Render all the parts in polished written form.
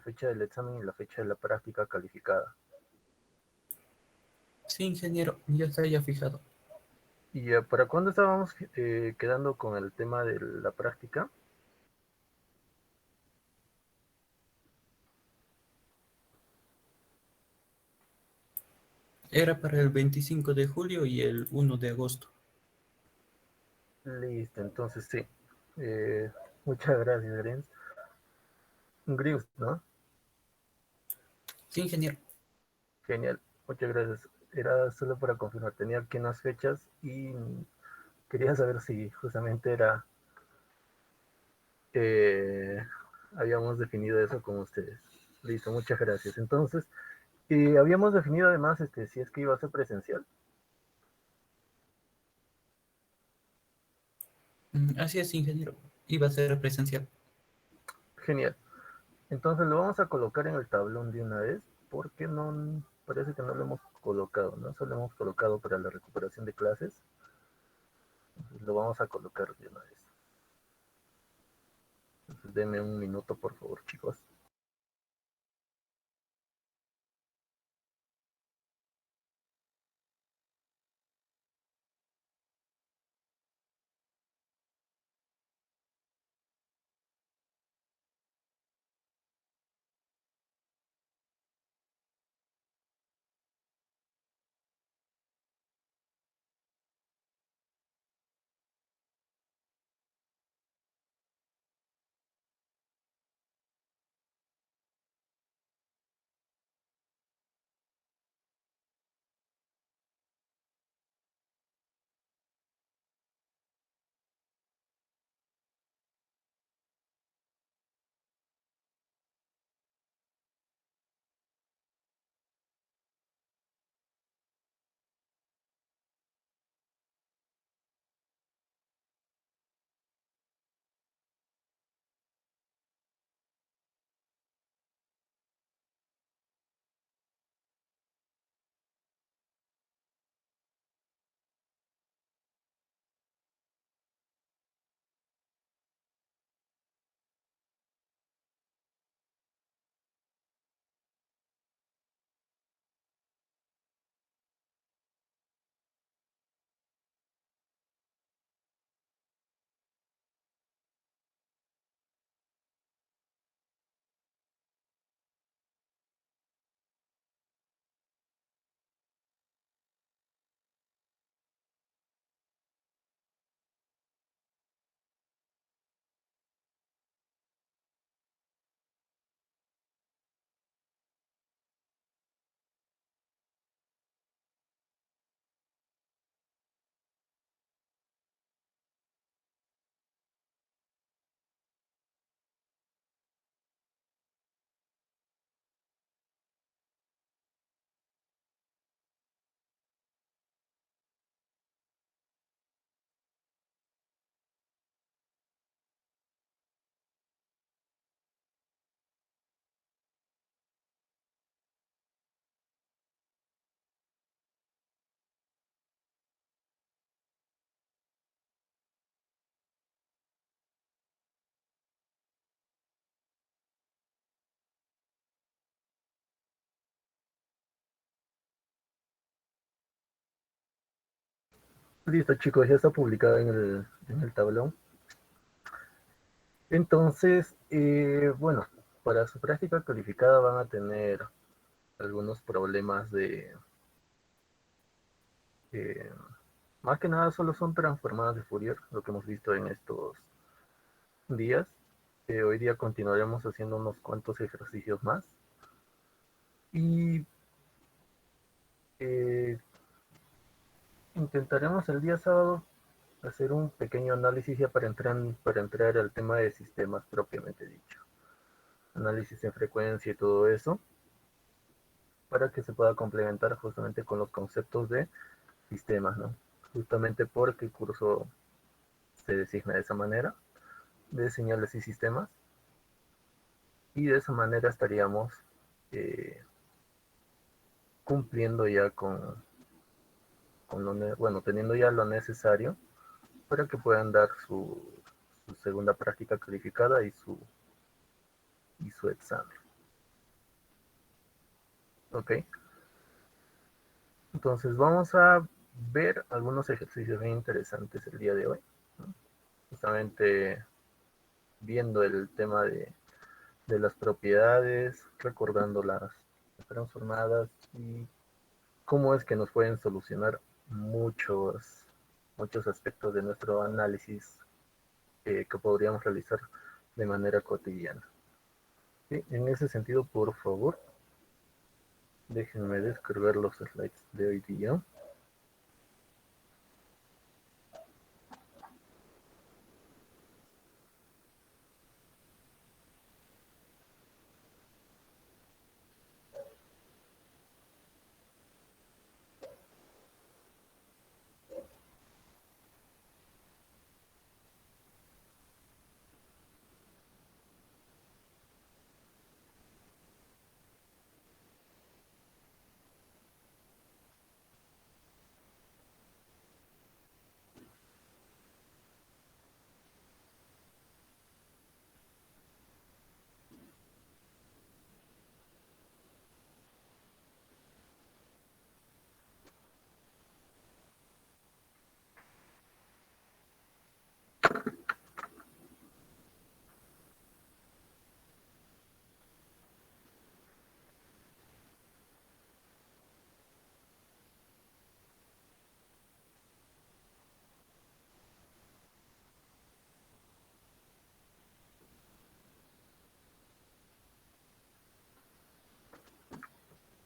la fecha del examen y la fecha de la práctica calificada. Sí, ingeniero, ya está ya fijado. ¿Y para cuándo estábamos quedando con el tema de la práctica? Era para el 25 de julio y el 1 de agosto. Listo, entonces sí. Muchas gracias, Grius, ¿no? Sí, ingeniero. Genial, muchas gracias. Era solo para confirmar, tenía aquí unas fechas y quería saber si justamente era, eh, habíamos definido eso con ustedes. Listo, muchas gracias. Entonces, habíamos definido además si es que iba a ser presencial. Así es, ingeniero. Iba a ser presencial. Genial. Entonces lo vamos a colocar en el tablón de una vez, porque no parece que no lo hemos colocado, ¿no? Solo hemos colocado para la recuperación de clases. Entonces lo vamos a colocar de una vez. Entonces denme un minuto, por favor, chicos. Listo, chicos, ya está publicado en el tablón. Entonces, bueno, para su práctica calificada van a tener algunos problemas eh, más que nada solo son transformadas de Fourier, lo que hemos visto en estos días. Hoy día continuaremos haciendo unos cuantos ejercicios más. Y eh, intentaremos el día sábado hacer un pequeño análisis ya para entrar al tema de sistemas propiamente dicho. Análisis en frecuencia y todo eso, para que se pueda complementar justamente con los conceptos de sistemas, ¿no? Justamente porque el curso se designa de esa manera, de señales y sistemas, y de esa manera estaríamos eh, cumpliendo ya bueno, teniendo ya lo necesario para que puedan dar su segunda práctica calificada y su examen. Ok, entonces vamos a ver algunos ejercicios bien interesantes el día de hoy, ¿no? Justamente viendo el tema de las propiedades, recordando las transformadas y cómo es que nos pueden solucionar muchos aspectos de nuestro análisis que podríamos realizar de manera cotidiana. ¿Sí? En ese sentido, por favor, déjenme descargar los slides de hoy día.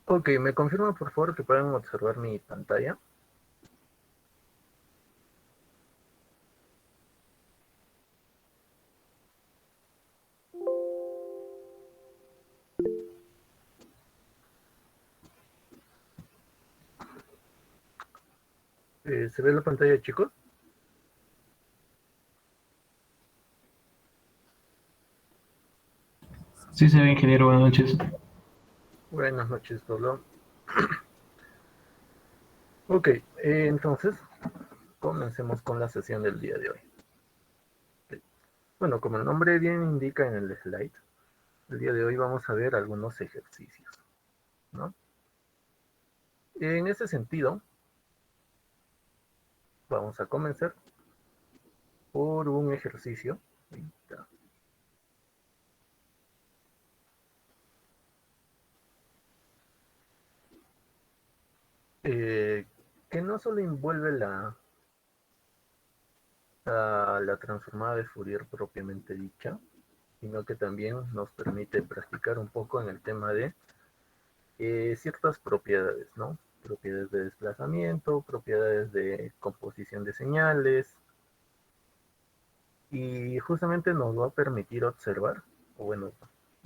Ok, ¿me confirman por favor que pueden observar mi pantalla? ¿Se ve la pantalla, chicos? Sí, se ve, ingeniero, buenas noches. Buenas noches, Pablo. Ok, entonces comencemos con la sesión del día de hoy. Ok. Bueno, como el nombre bien indica en el slide, el día de hoy vamos a ver algunos ejercicios, ¿no? En ese sentido, vamos a comenzar por un ejercicio eh, que no solo envuelve la transformada de Fourier propiamente dicha, sino que también nos permite practicar un poco en el tema de ciertas propiedades, ¿no? Propiedades de desplazamiento, propiedades de composición de señales, y justamente nos va a permitir observar, o bueno,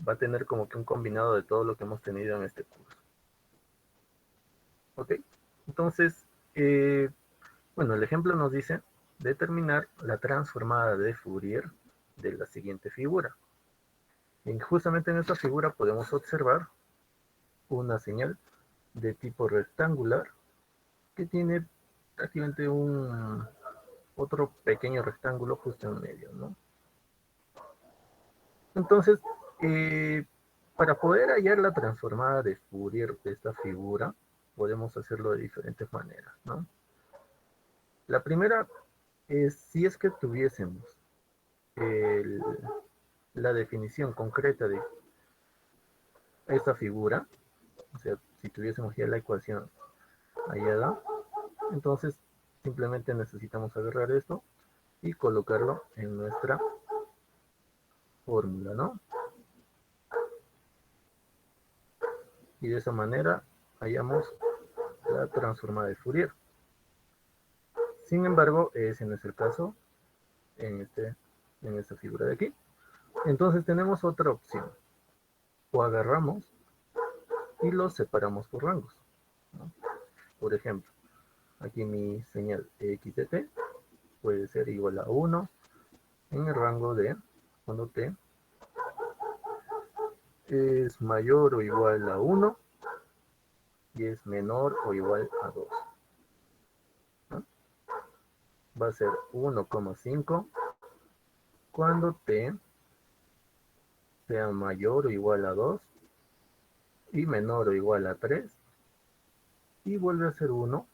va a tener como que un combinado de todo lo que hemos tenido en este curso. ¿Ok? Entonces, bueno, el ejemplo nos dice determinar la transformada de Fourier de la siguiente figura. Y justamente en esta figura podemos observar una señal de tipo rectangular que tiene prácticamente otro pequeño rectángulo justo en medio, ¿no? Entonces, eh, para poder hallar la transformada de Fourier de esta figura, podemos hacerlo de diferentes maneras, ¿no? La primera es si es que tuviésemos el- la definición concreta de esta figura, o sea, si tuviésemos ya la ecuación hallada, entonces simplemente necesitamos agarrar esto y colocarlo en nuestra fórmula, ¿no? Y de esa manera hallamos la transformada de Fourier. Sin embargo, ese no es el caso en, en esta figura de aquí. Entonces tenemos otra opción. O agarramos y los separamos por rangos, ¿no? Por ejemplo, aquí mi señal x de t puede ser igual a 1 en el rango de cuando t es mayor o igual a 1 y es menor o igual a 2, ¿no? Va a ser 1,5 cuando t sea mayor o igual a 2 y menor o igual a 3, y vuelve a ser 1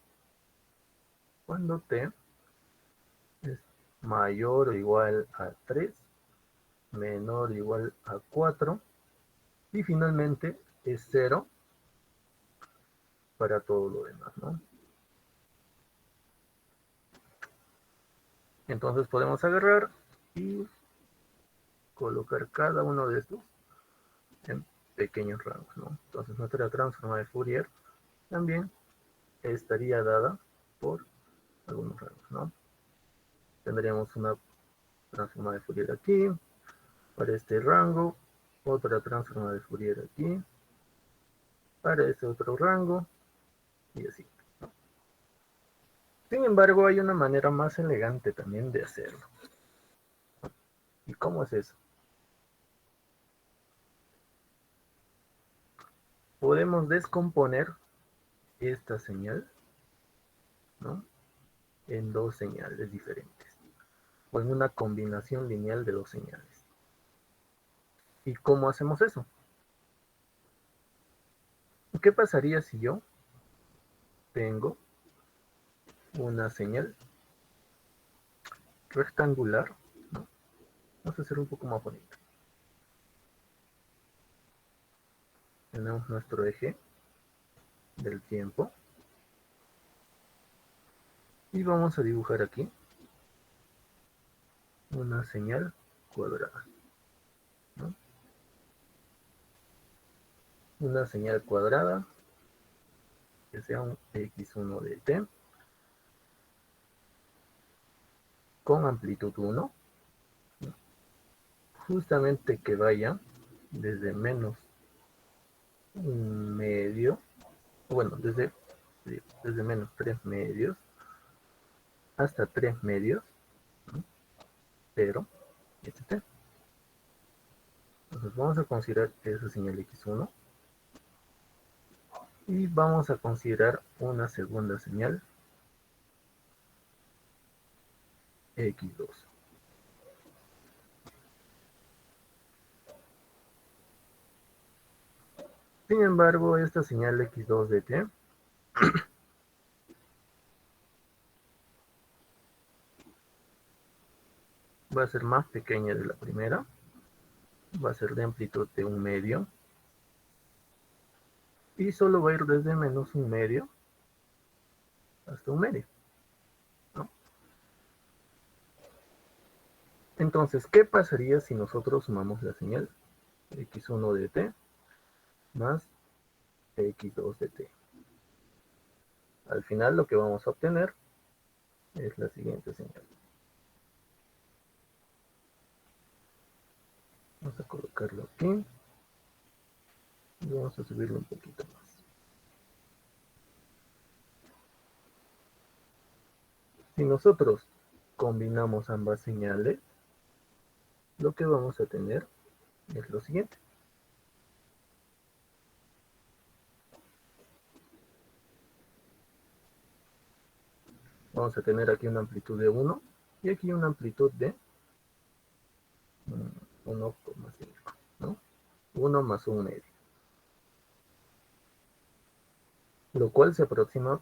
cuando t es mayor o igual a 3, menor o igual a 4, y finalmente es 0 para todo lo demás, ¿no? Entonces podemos agarrar y colocar cada uno de estos en pequeños rangos, ¿no? Entonces nuestra transforma de Fourier también estaría dada por algunos rangos, ¿no? Tendríamos una transforma de Fourier aquí, para este rango, otra transforma de Fourier aquí, para este otro rango, y así, ¿no? Sin embargo, hay una manera más elegante también de hacerlo. ¿Y cómo es eso? Podemos descomponer esta señal, ¿no?, en dos señales diferentes, o en una combinación lineal de dos señales. ¿Y cómo hacemos eso? ¿Qué pasaría si yo tengo una señal rectangular, ¿no? Vamos a hacer un poco más bonito. Tenemos nuestro eje del tiempo y vamos a dibujar aquí una señal cuadrada, ¿no? Una señal cuadrada que sea un x1 de t con amplitud 1, ¿no?, justamente que vaya desde menos un medio, bueno, desde menos 3 medios hasta 3 medios, ¿no?, 0, etc. Entonces vamos a considerar esa señal x1 y vamos a considerar una segunda señal x2. Sin embargo, esta señal x2 de t va a ser más pequeña de la primera, va a ser de amplitud de un medio, y solo va a ir desde menos un medio hasta un medio, ¿no? Entonces, ¿qué pasaría si nosotros sumamos la señal x1 de t más x2 de t? Al final lo que vamos a obtener es la siguiente señal. Vamos a colocarlo aquí y vamos a subirlo un poquito más. Si nosotros combinamos ambas señales, lo que vamos a tener es lo siguiente. Vamos a tener aquí una amplitud de 1 y aquí una amplitud de 1,5, ¿no? 1 más un medio. Lo cual se aproxima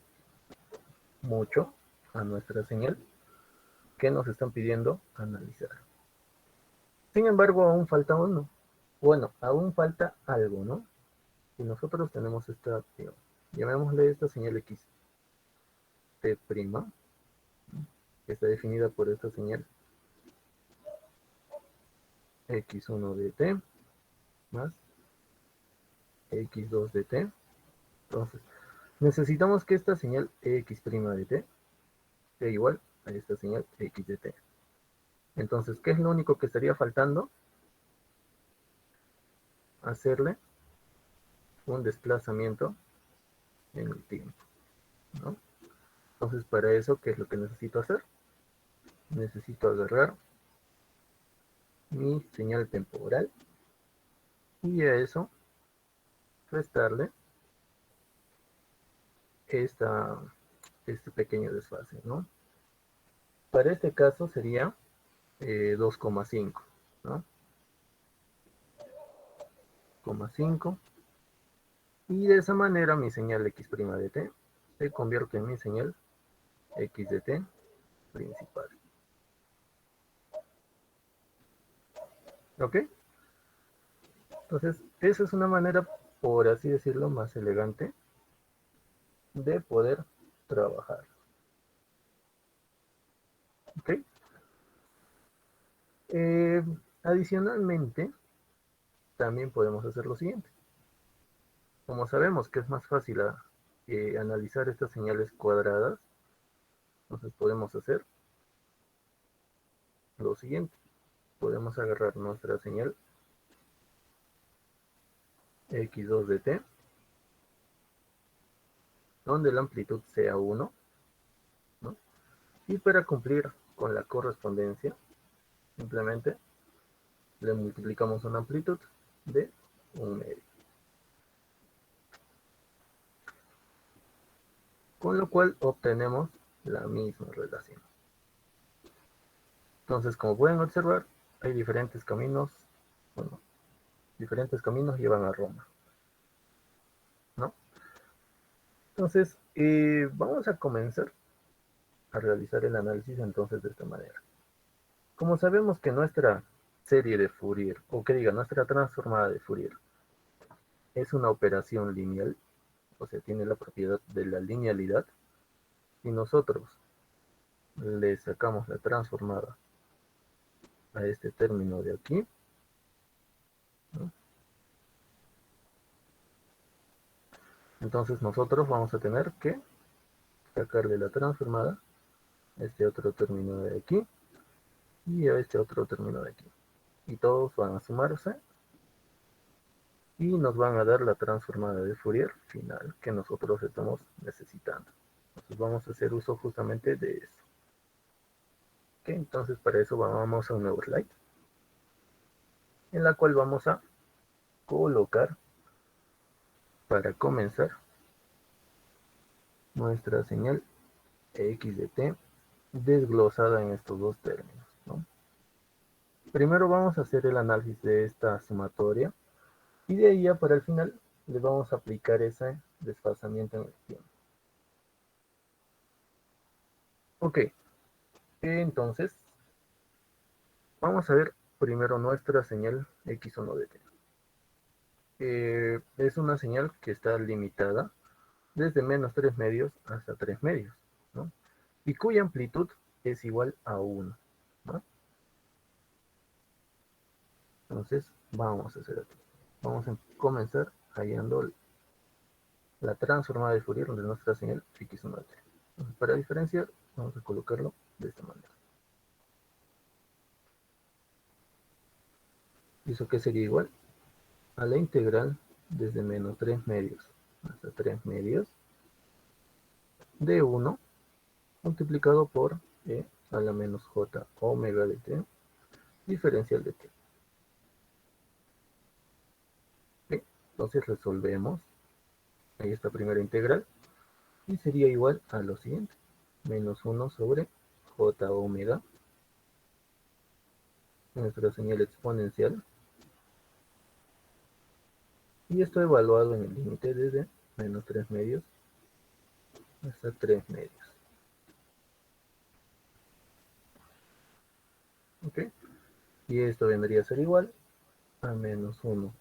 mucho a nuestra señal que nos están pidiendo analizar. Sin embargo, aún falta uno. Bueno, aún falta algo, ¿no? Si nosotros tenemos esta, llamémosle esta señal x t', que está definida por esta señal x1 de t más x2 de t. Entonces, necesitamos que esta señal x' de t sea igual a esta señal x de t. Entonces, ¿qué es lo único que estaría faltando? Hacerle un desplazamiento en el tiempo, ¿no? Entonces, para eso, ¿qué es lo que necesito hacer? Necesito agarrar mi señal temporal y a eso restarle este pequeño desfase, ¿no? Para este caso sería 2,5, ¿no? 2,5 Y de esa manera mi señal x' de t se convierte en mi señal x de t principal. ¿Ok? Entonces, esa es una manera, por así decirlo, más elegante de poder trabajar. ¿Ok? Adicionalmente, también podemos hacer lo siguiente. Como sabemos que es más fácil analizar estas señales cuadradas, entonces podemos hacer lo siguiente. Podemos agarrar nuestra señal x2 de t, donde la amplitud sea 1, ¿no? Y para cumplir con la correspondencia, simplemente le multiplicamos una amplitud de 1/2. Con lo cual obtenemos la misma relación. Entonces, como pueden observar, hay diferentes caminos, bueno, diferentes caminos llevan a Roma, ¿no? Entonces, vamos a comenzar a realizar el análisis entonces de esta manera. Como sabemos que nuestra serie de Fourier, o que diga, nuestra transformada de Fourier, es una operación lineal, o sea, tiene la propiedad de la linealidad, y nosotros le sacamos la transformada a este término de aquí, ¿no? Entonces nosotros vamos a tener que sacarle la transformada a este otro término de aquí y a este otro término de aquí. Y todos van a sumarse y nos van a dar la transformada de Fourier final que nosotros estamos necesitando. Entonces vamos a hacer uso justamente de eso. ¿Okay? Entonces para eso vamos a un nuevo slide en la cual vamos a colocar, para comenzar, nuestra señal x de t desglosada en estos dos términos, ¿no? Primero vamos a hacer el análisis de esta sumatoria y de ahí ya para el final le vamos a aplicar ese desfasamiento en el tiempo. Ok, entonces vamos a ver primero nuestra señal x1 de t. Es una señal que está limitada desde menos 3 medios hasta 3 medios, ¿no? Y cuya amplitud es igual a 1, ¿no? Entonces vamos a hacer aquí. Vamos a comenzar hallando la transformada de Fourier de nuestra señal x1 de t. Entonces, para diferenciar, vamos a colocarlo de esta manera. ¿Y eso qué sería igual? A la integral desde menos 3 medios hasta 3 medios de 1 multiplicado por e a la menos j omega de t diferencial de t. ¿Sí? Entonces resolvemos ahí esta primera integral y sería igual a lo siguiente: menos 1 sobre j omega, nuestra señal exponencial, y esto evaluado en el límite desde menos 3 medios hasta 3 medios. ¿Ok? Y esto vendría a ser igual a menos 1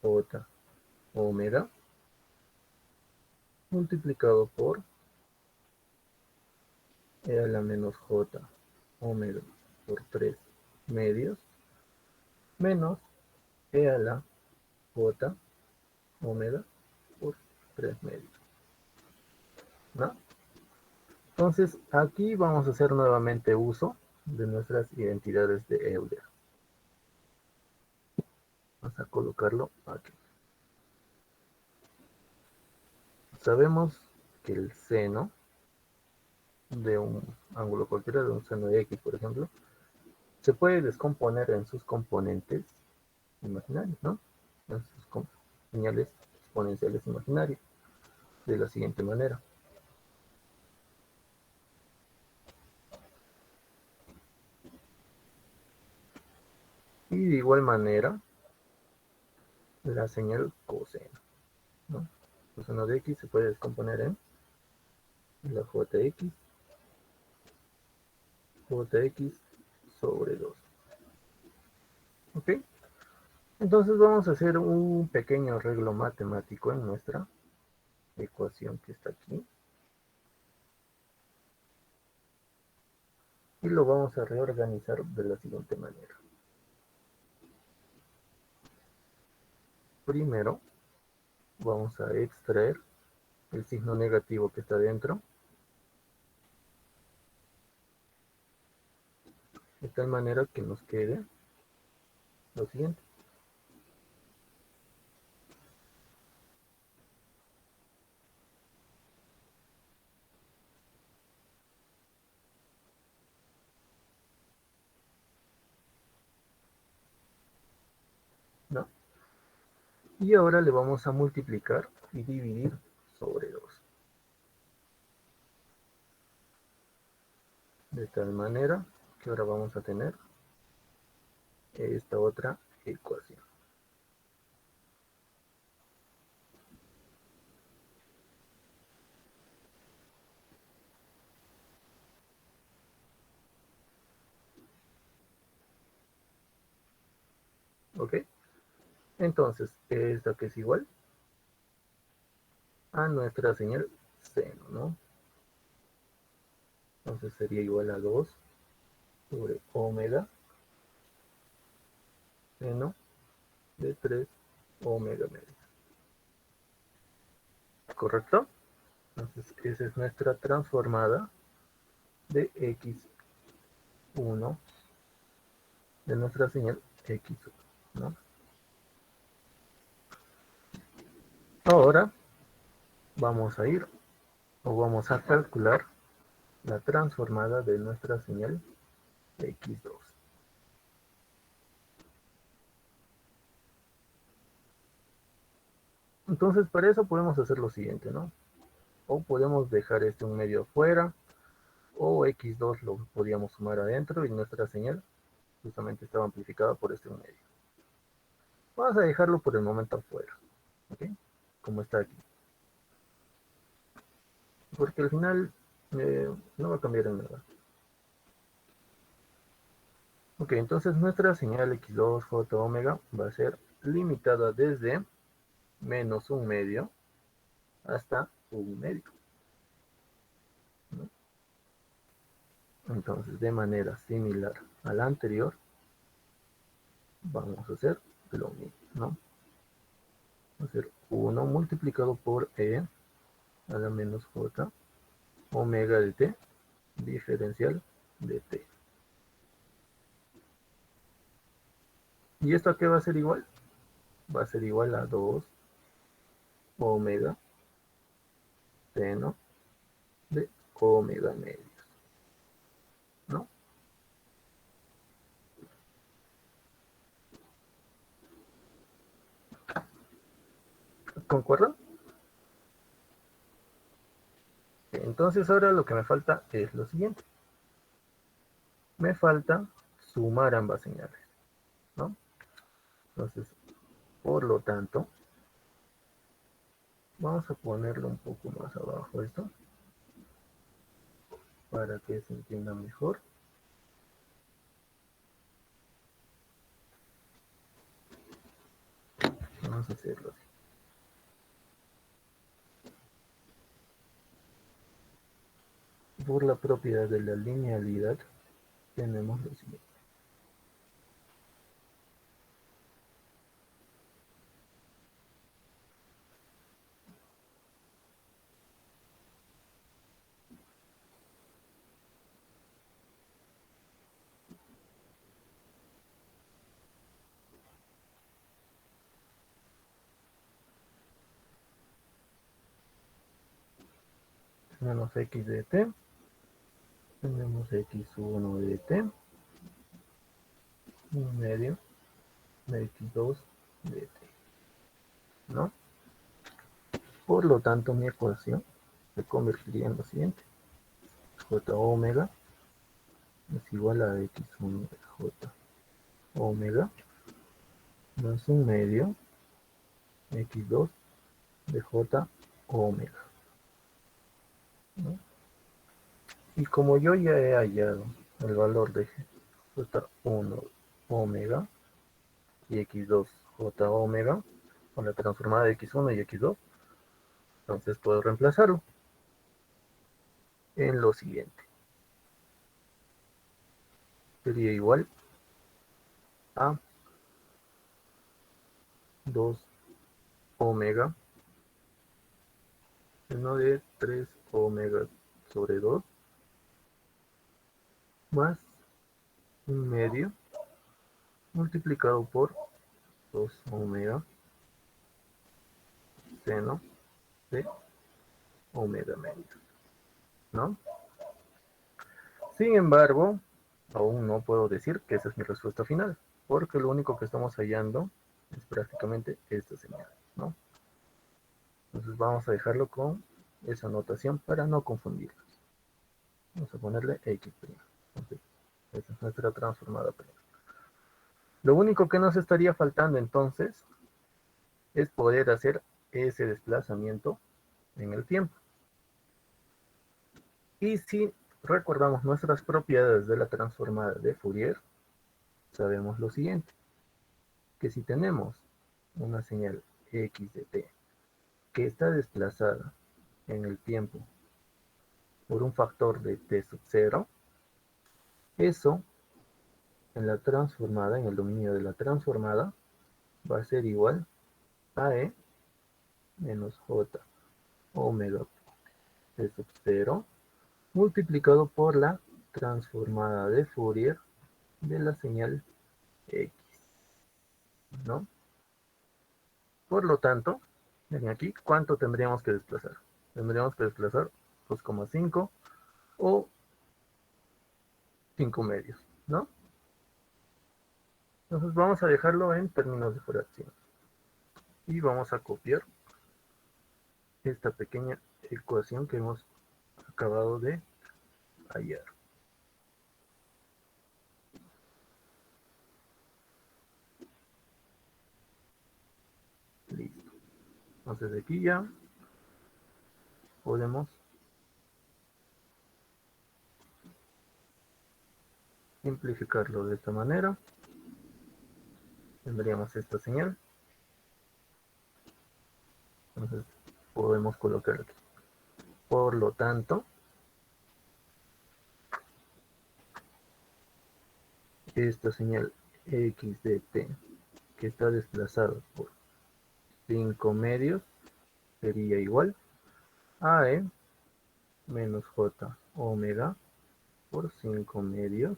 j omega multiplicado por e a la menos j omega por 3 medios menos e a la j omega por 3 medios, ¿no? Entonces aquí vamos a hacer nuevamente uso de nuestras identidades de Euler. Vamos a colocarlo aquí. Sabemos que el seno de un ángulo cualquiera, de un seno de x, por ejemplo, se puede descomponer en sus componentes imaginarios, ¿no? En sus señales exponenciales imaginarias, de la siguiente manera. Y de igual manera, la señal coseno, ¿no? Coseno de x se puede descomponer en la jx sobre 2. ¿Ok? Entonces vamos a hacer un pequeño arreglo matemático en nuestra ecuación que está aquí. Y lo vamos a reorganizar de la siguiente manera. Primero, vamos a extraer el signo negativo que está dentro, de tal manera que nos quede lo siguiente. ¿No? Y ahora le vamos a multiplicar y dividir sobre 2. De tal manera que ahora vamos a tener esta otra ecuación. ¿Ok? Entonces, esta que es igual a nuestra señal seno, ¿no? Entonces sería igual a 2 sobre omega seno de 3 omega medio. ¿Correcto? Entonces esa es nuestra transformada de x1 de nuestra señal x1, ¿no? Ahora vamos a ir o vamos a calcular la transformada de nuestra señal x2. Entonces para eso podemos hacer lo siguiente, ¿no? O podemos dejar un medio afuera, o x2 lo podíamos sumar adentro y nuestra señal justamente estaba amplificada por un medio. Vamos a dejarlo por el momento afuera, ¿ok? Como está aquí. Porque al final no va a cambiar en nada. Ok, entonces nuestra señal x2 j omega va a ser limitada desde menos un medio hasta un medio, ¿no? Entonces, de manera similar a la anterior, vamos a hacer lo mismo, ¿no? Va a ser 1 multiplicado por e a la menos j omega de t diferencial de t. ¿Y esto a qué va a ser igual? Va a ser igual a 2 omega seno de omega medios, ¿no? ¿Concuerdan? Entonces ahora lo que me falta es lo siguiente. Me falta sumar ambas señales, ¿no? Entonces, por lo tanto, vamos a ponerlo un poco más abajo esto, para que se entienda mejor. Vamos a hacerlo así. Por la propiedad de la linealidad, tenemos lo siguiente. Tenemos x de t, tenemos x1 de t, un medio de x2 de t, ¿no? Por lo tanto, mi ecuación se convertiría en lo siguiente. J omega es igual a x1 de j omega más un medio x2 de j omega, ¿no? Y como yo ya he hallado el valor de J1 omega y X2 J omega con la transformada de X1 y X2, entonces puedo reemplazarlo en lo siguiente. Sería igual a 2 omega seno de 3 omega sobre 2 más un medio multiplicado por 2 omega seno de omega medio, ¿no? Sin embargo, aún no puedo decir que esa es mi respuesta final, porque lo único que estamos hallando es prácticamente esta señal, ¿no? Entonces vamos a dejarlo con esa notación para no confundirlos. Vamos a ponerle X'. Entonces, esa es nuestra transformada prima. Lo único que nos estaría faltando entonces es poder hacer ese desplazamiento en el tiempo. Y si recordamos nuestras propiedades de la transformada de Fourier, sabemos lo siguiente, que si tenemos una señal x de t que está desplazada en el tiempo por un factor de t sub 0, eso en la transformada, en el dominio de la transformada, va a ser igual a e menos j omega t sub 0 multiplicado por la transformada de Fourier de la señal x, ¿no? Por lo tanto, ven aquí, ¿cuánto tendríamos que desplazar? Tendríamos que desplazar 2,5 o 5 medios, ¿no? Entonces vamos a dejarlo en términos de fracción. Y vamos a copiar esta pequeña ecuación que hemos acabado de hallar. Listo. Entonces de aquí ya podemos simplificarlo de esta manera. Tendríamos esta señal. Entonces podemos colocar aquí. Por lo tanto, esta señal x de t que está desplazada por 5 medios sería igual a e menos j omega por 5 medios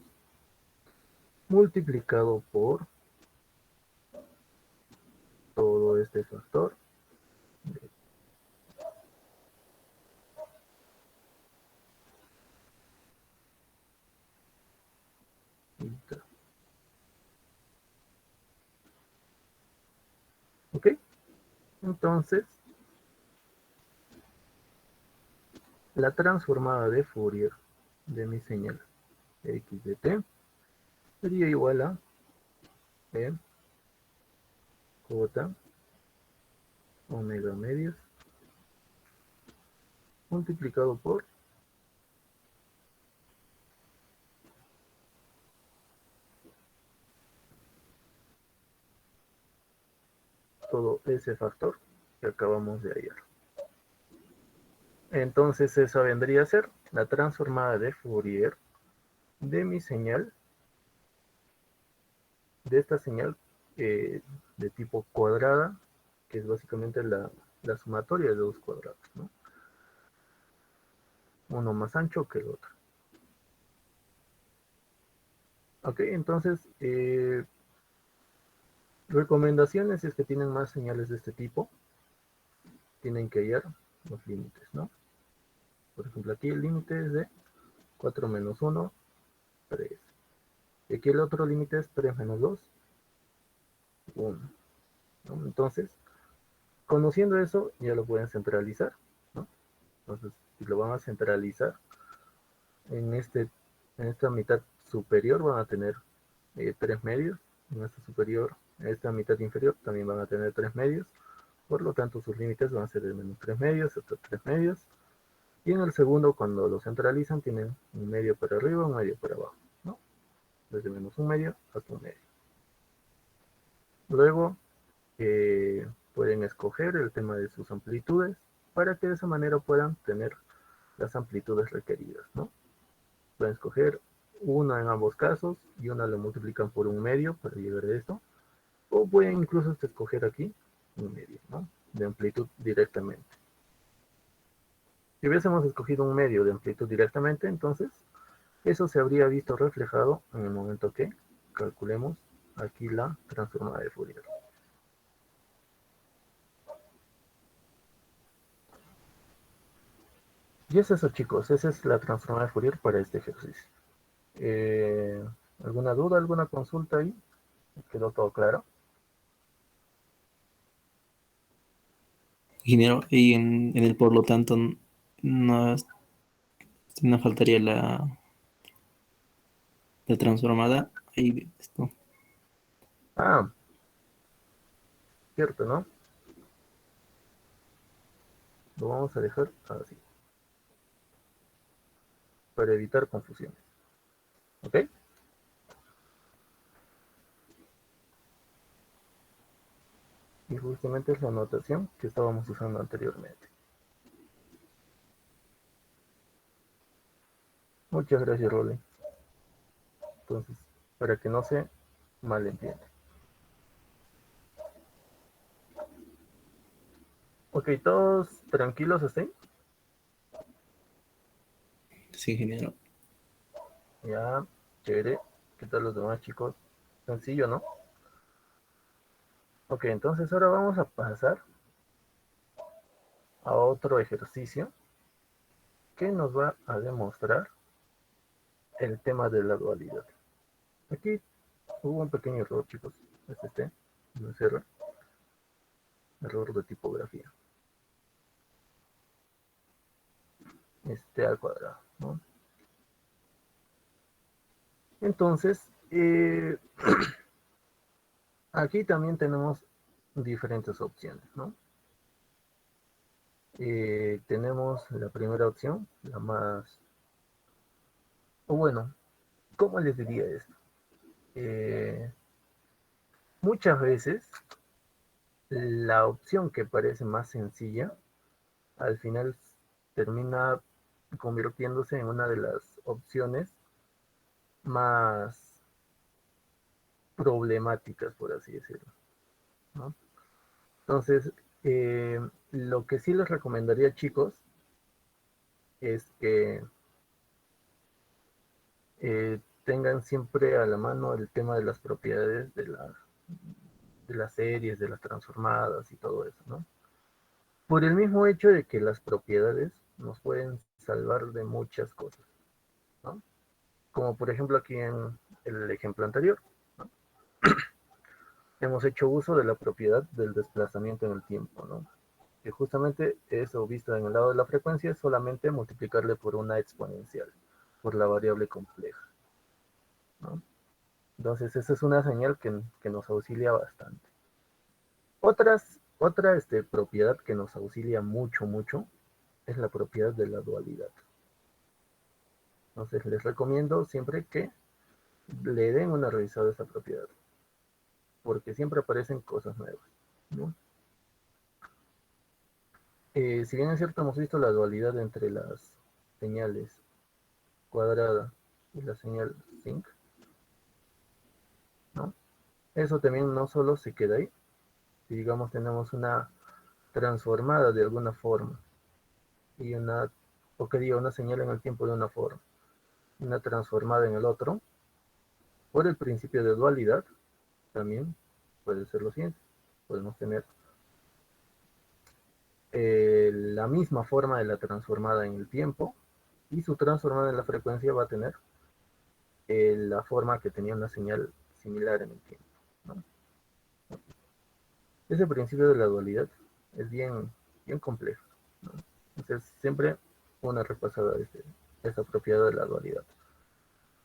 multiplicado por todo este factor de theta. ¿Ok? Entonces, la transformada de Fourier de mi señal x de t sería igual a e j omega medios multiplicado por todo ese factor que acabamos de hallar. Entonces esa vendría a ser la transformada de Fourier de mi señal, de esta señal de tipo cuadrada, que es básicamente la sumatoria de dos cuadrados, ¿no? Uno más ancho que el otro. Ok, entonces, recomendaciones si es que tienen más señales de este tipo, tienen que hallar los límites, ¿no? Por ejemplo, aquí el límite es de 4 menos 1, 3. Y aquí el otro límite es 3 menos 2, 1. ¿No? Entonces, conociendo eso, ya lo pueden centralizar, ¿no? Entonces, si lo van a centralizar, en esta mitad superior van a tener 3 medios, en esta superior, en esta mitad inferior también van a tener 3 medios, Por lo tanto, sus límites van a ser de menos 3 medios hasta 3 medios. Y en el segundo, cuando lo centralizan, tienen un medio para arriba, un medio para abajo, ¿no? Desde menos un medio hasta un medio. Luego, pueden escoger el tema de sus amplitudes para que de esa manera puedan tener las amplitudes requeridas, ¿no? Pueden escoger una en ambos casos y una lo multiplican por un medio para llegar a esto. O pueden incluso escoger aquí un medio, ¿no? De amplitud directamente. Si hubiésemos escogido un medio de amplitud directamente, entonces eso se habría visto reflejado en el momento que calculemos aquí la transformada de Fourier. Y es eso, chicos, esa es la transformada de Fourier para este ejercicio. ¿Alguna duda, alguna consulta ahí? ¿Quedó todo claro? Ingeniero, y en el por lo tanto, no, no faltaría la transformada. Ahí, esto. Ah, cierto, ¿no? Lo vamos a dejar así, para evitar confusiones. ¿Ok? Y justamente es la notación que estábamos usando anteriormente. Muchas gracias, Rolly. Entonces, para que no se malentienda. Ok, todos tranquilos hasta ahí. Sí, ingeniero. Ya, chévere. ¿Qué tal los demás, chicos? Sencillo, ¿no? Ok, entonces ahora vamos a pasar a otro ejercicio que nos va a demostrar el tema de la dualidad. Aquí hubo un pequeño error, chicos. Es no es error de tipografía. Al cuadrado, ¿no? Entonces, aquí también tenemos diferentes opciones, ¿no? Tenemos la primera opción, la más... O bueno, ¿cómo les diría esto? Muchas veces la opción que parece más sencilla, al final termina convirtiéndose en una de las opciones más problemáticas, por así decirlo, ¿no? Entonces, lo que sí les recomendaría, chicos, es que tengan siempre a la mano el tema de las propiedades de las series, de las transformadas y todo eso, ¿no? Por el mismo hecho de que las propiedades nos pueden salvar de muchas cosas, ¿no? Como por ejemplo aquí en el ejemplo anterior, ¿no? Hemos hecho uso de la propiedad del desplazamiento en el tiempo, ¿no? Que justamente eso visto en el lado de la frecuencia es solamente multiplicarle por una exponencial, por la variable compleja, ¿no? Entonces esa es una señal que nos auxilia bastante. Otra propiedad que nos auxilia mucho, mucho, es la propiedad de la dualidad. Entonces les recomiendo siempre que le den una revisada a esa propiedad, porque siempre aparecen cosas nuevas, ¿no? Si bien es cierto, hemos visto la dualidad entre las señales cuadrada y la señal sinc, ¿no? Eso también no solo se queda ahí. Si digamos tenemos una transformada de alguna forma y o que diga una señal en el tiempo de una forma, una transformada en el otro, por el principio de dualidad, también puede ser lo siguiente. Podemos tener la misma forma de la transformada en el tiempo y su transformada en la frecuencia va a tener la forma que tenía una señal similar en el tiempo, ¿no? Ese principio de la dualidad es bien, bien complejo, ¿no? Entonces, siempre una repasada de esta propiedad de la dualidad.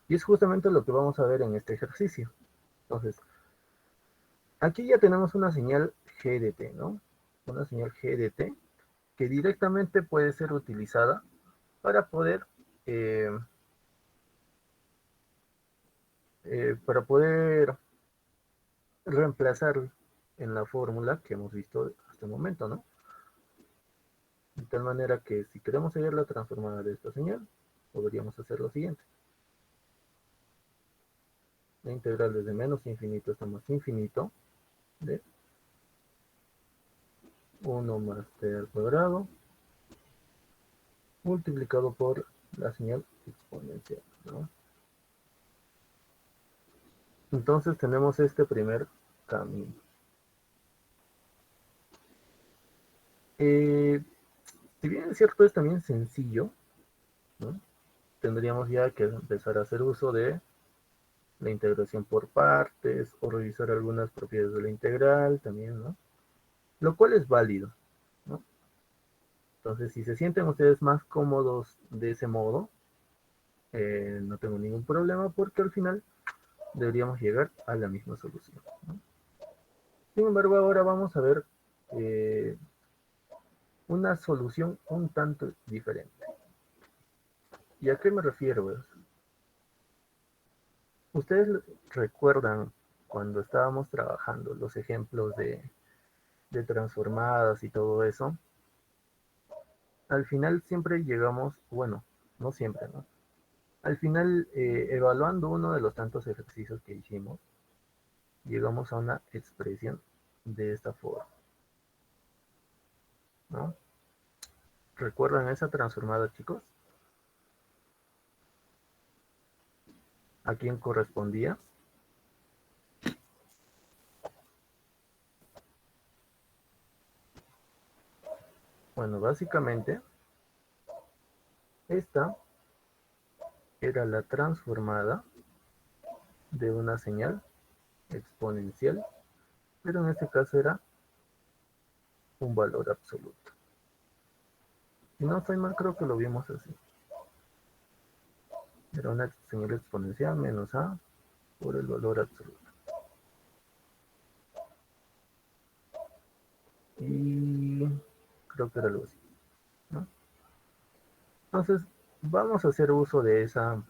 Y es justamente lo que vamos a ver en este ejercicio. Entonces, aquí ya tenemos una señal G de t, ¿no? una señal GDT, que directamente puede ser utilizada para poder reemplazar en la fórmula que hemos visto hasta el momento, ¿no? De tal manera que si queremos hallar la transformada de esta señal, podríamos hacer lo siguiente. La integral desde menos infinito hasta más infinito de 1 más t al cuadrado multiplicado por la señal exponencial, ¿no? Entonces tenemos este primer camino. Si bien es cierto, es también sencillo, ¿no? Tendríamos ya que empezar a hacer uso de la integración por partes o revisar algunas propiedades de la integral también, ¿no? Lo cual es válido, ¿no? Entonces, si se sienten ustedes más cómodos de ese modo, no tengo ningún problema porque al final deberíamos llegar a la misma solución, ¿no? Sin embargo, ahora vamos a ver una solución un tanto diferente. ¿Y a qué me refiero? ¿Ustedes recuerdan cuando estábamos trabajando los ejemplos de transformadas y todo eso? Al final siempre llegamos, bueno, no siempre, ¿no? Al final, evaluando uno de los tantos ejercicios que hicimos, llegamos a una expresión de esta forma, ¿no? ¿Recuerdan esa transformada, chicos? ¿A quién correspondía? Bueno, básicamente, esta era la transformada de una señal exponencial, pero en este caso era un valor absoluto. Si no estoy mal, creo que lo vimos así. Era una señal exponencial menos a por el valor absoluto. Y creo que era algo así, ¿no? Entonces, vamos a hacer uso de esa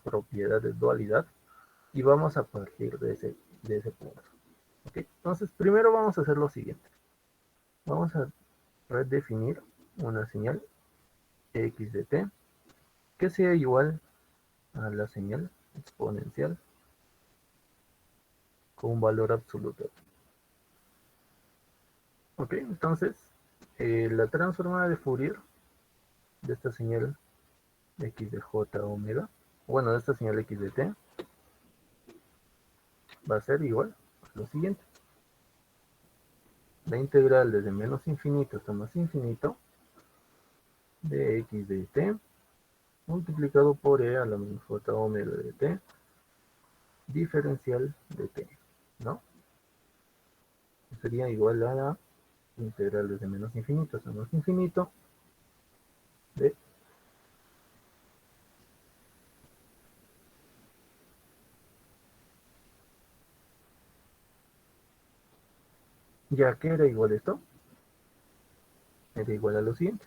propiedad de dualidad y vamos a partir de ese punto. ¿Okay? Entonces, primero vamos a hacer lo siguiente. Vamos a redefinir una señal x de t que sea igual a la señal exponencial con un valor absoluto. Ok, entonces la transformada de Fourier de esta señal x de j omega, bueno, de esta señal x de t, va a ser igual a lo siguiente. La integral desde menos infinito hasta más infinito de x de t multiplicado por e a la menos j omega de t diferencial de t, ¿no? Sería igual a la integral desde menos infinito hasta más infinito de ya que era igual a esto, era igual a lo siguiente.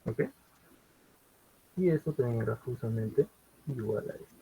¿Ok? Y esto también era justamente igual a esto.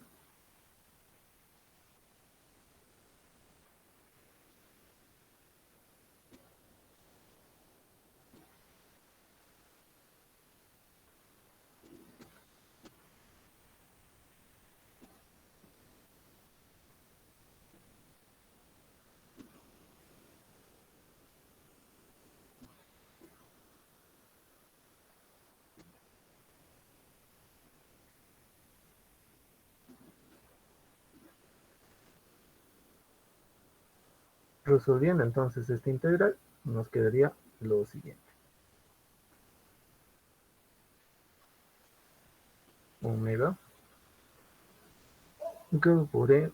Resolviendo entonces esta integral, nos quedaría lo siguiente. omega multiplicado por E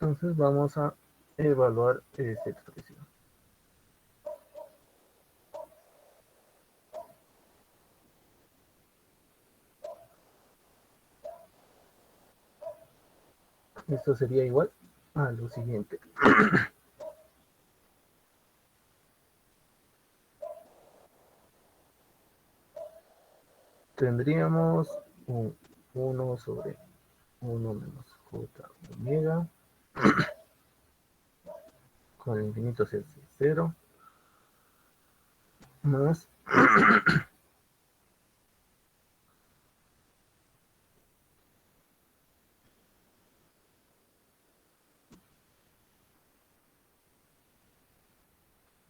Entonces vamos a evaluar esta expresión. Esto sería igual a lo siguiente. Tendríamos un 1 sobre 1 menos j omega, con el infinito hacia 0, más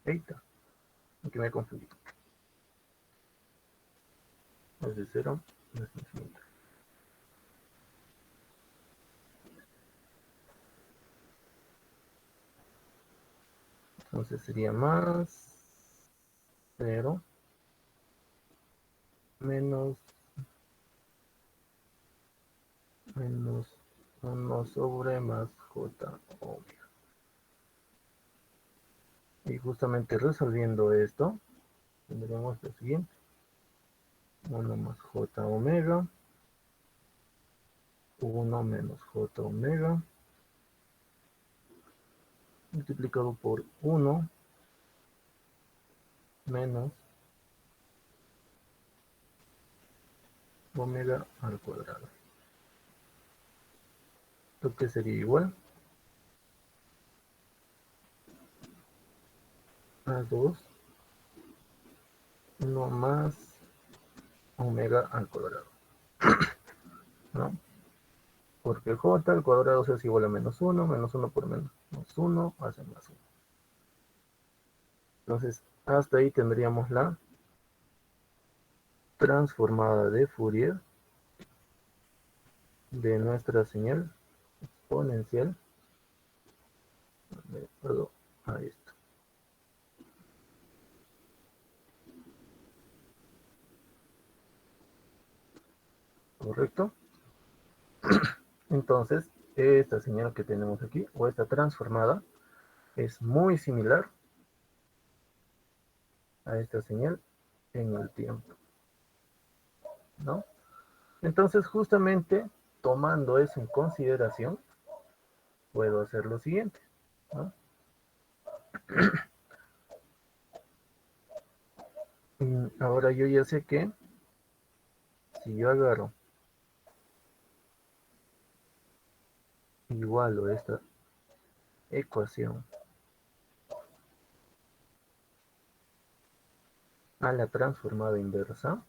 eta. Aquí me confundí. Desde 0 más infinito. Entonces sería más 0 menos 1 sobre más j omega. Y justamente resolviendo esto, tendremos lo siguiente. 1 más j omega, 1 menos j omega, multiplicado por 1 menos omega al cuadrado. Esto que sería igual a 2, 1 más omega al cuadrado, ¿no? Porque j al cuadrado es igual a menos 1 por menos 1 hace más 1. Entonces, hasta ahí tendríamos la transformada de Fourier de nuestra señal exponencial de acuerdo a esto. ¿Correcto? Entonces, esta señal que tenemos aquí, o esta transformada, es muy similar a esta señal en el tiempo, ¿no? Entonces, justamente tomando eso en consideración, puedo hacer lo siguiente, ¿no? Ahora yo ya sé que si yo agarro igualo esta ecuación a la transformada inversa,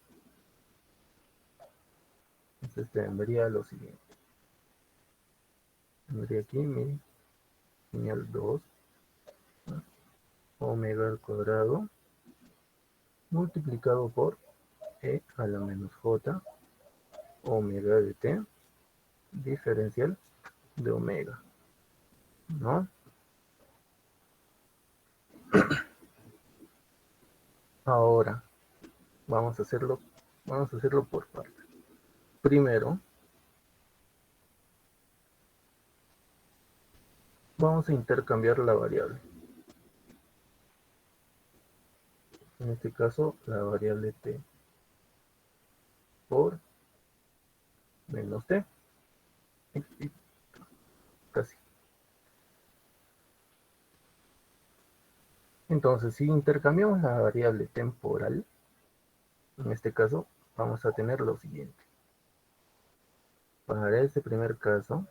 entonces tendría lo siguiente. Tendría aquí mi señal 2, ¿no? Omega al cuadrado multiplicado por e a la menos j omega de t diferencial de omega, ¿no? Ahora vamos a hacerlo por partes. Primero, vamos a intercambiar la variable. En este caso, la variable t por menos t. Casi. Entonces, si intercambiamos la variable temporal, en este caso, vamos a tener lo siguiente. Para este primer caso,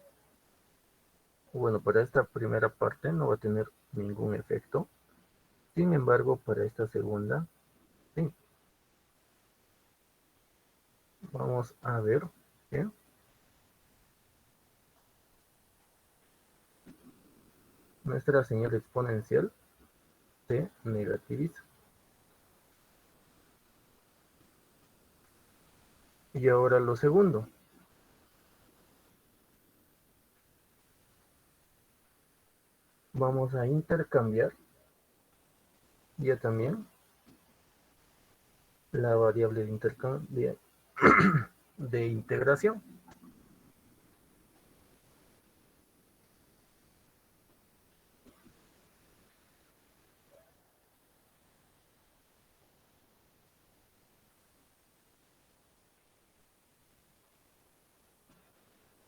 Bueno, para esta primera parte no va a tener ningún efecto. Sin embargo, para esta segunda, sí. Vamos a ver. Bien. Nuestra señal exponencial se negativiza. Y ahora lo segundo. Vamos a intercambiar ya también la variable de integración.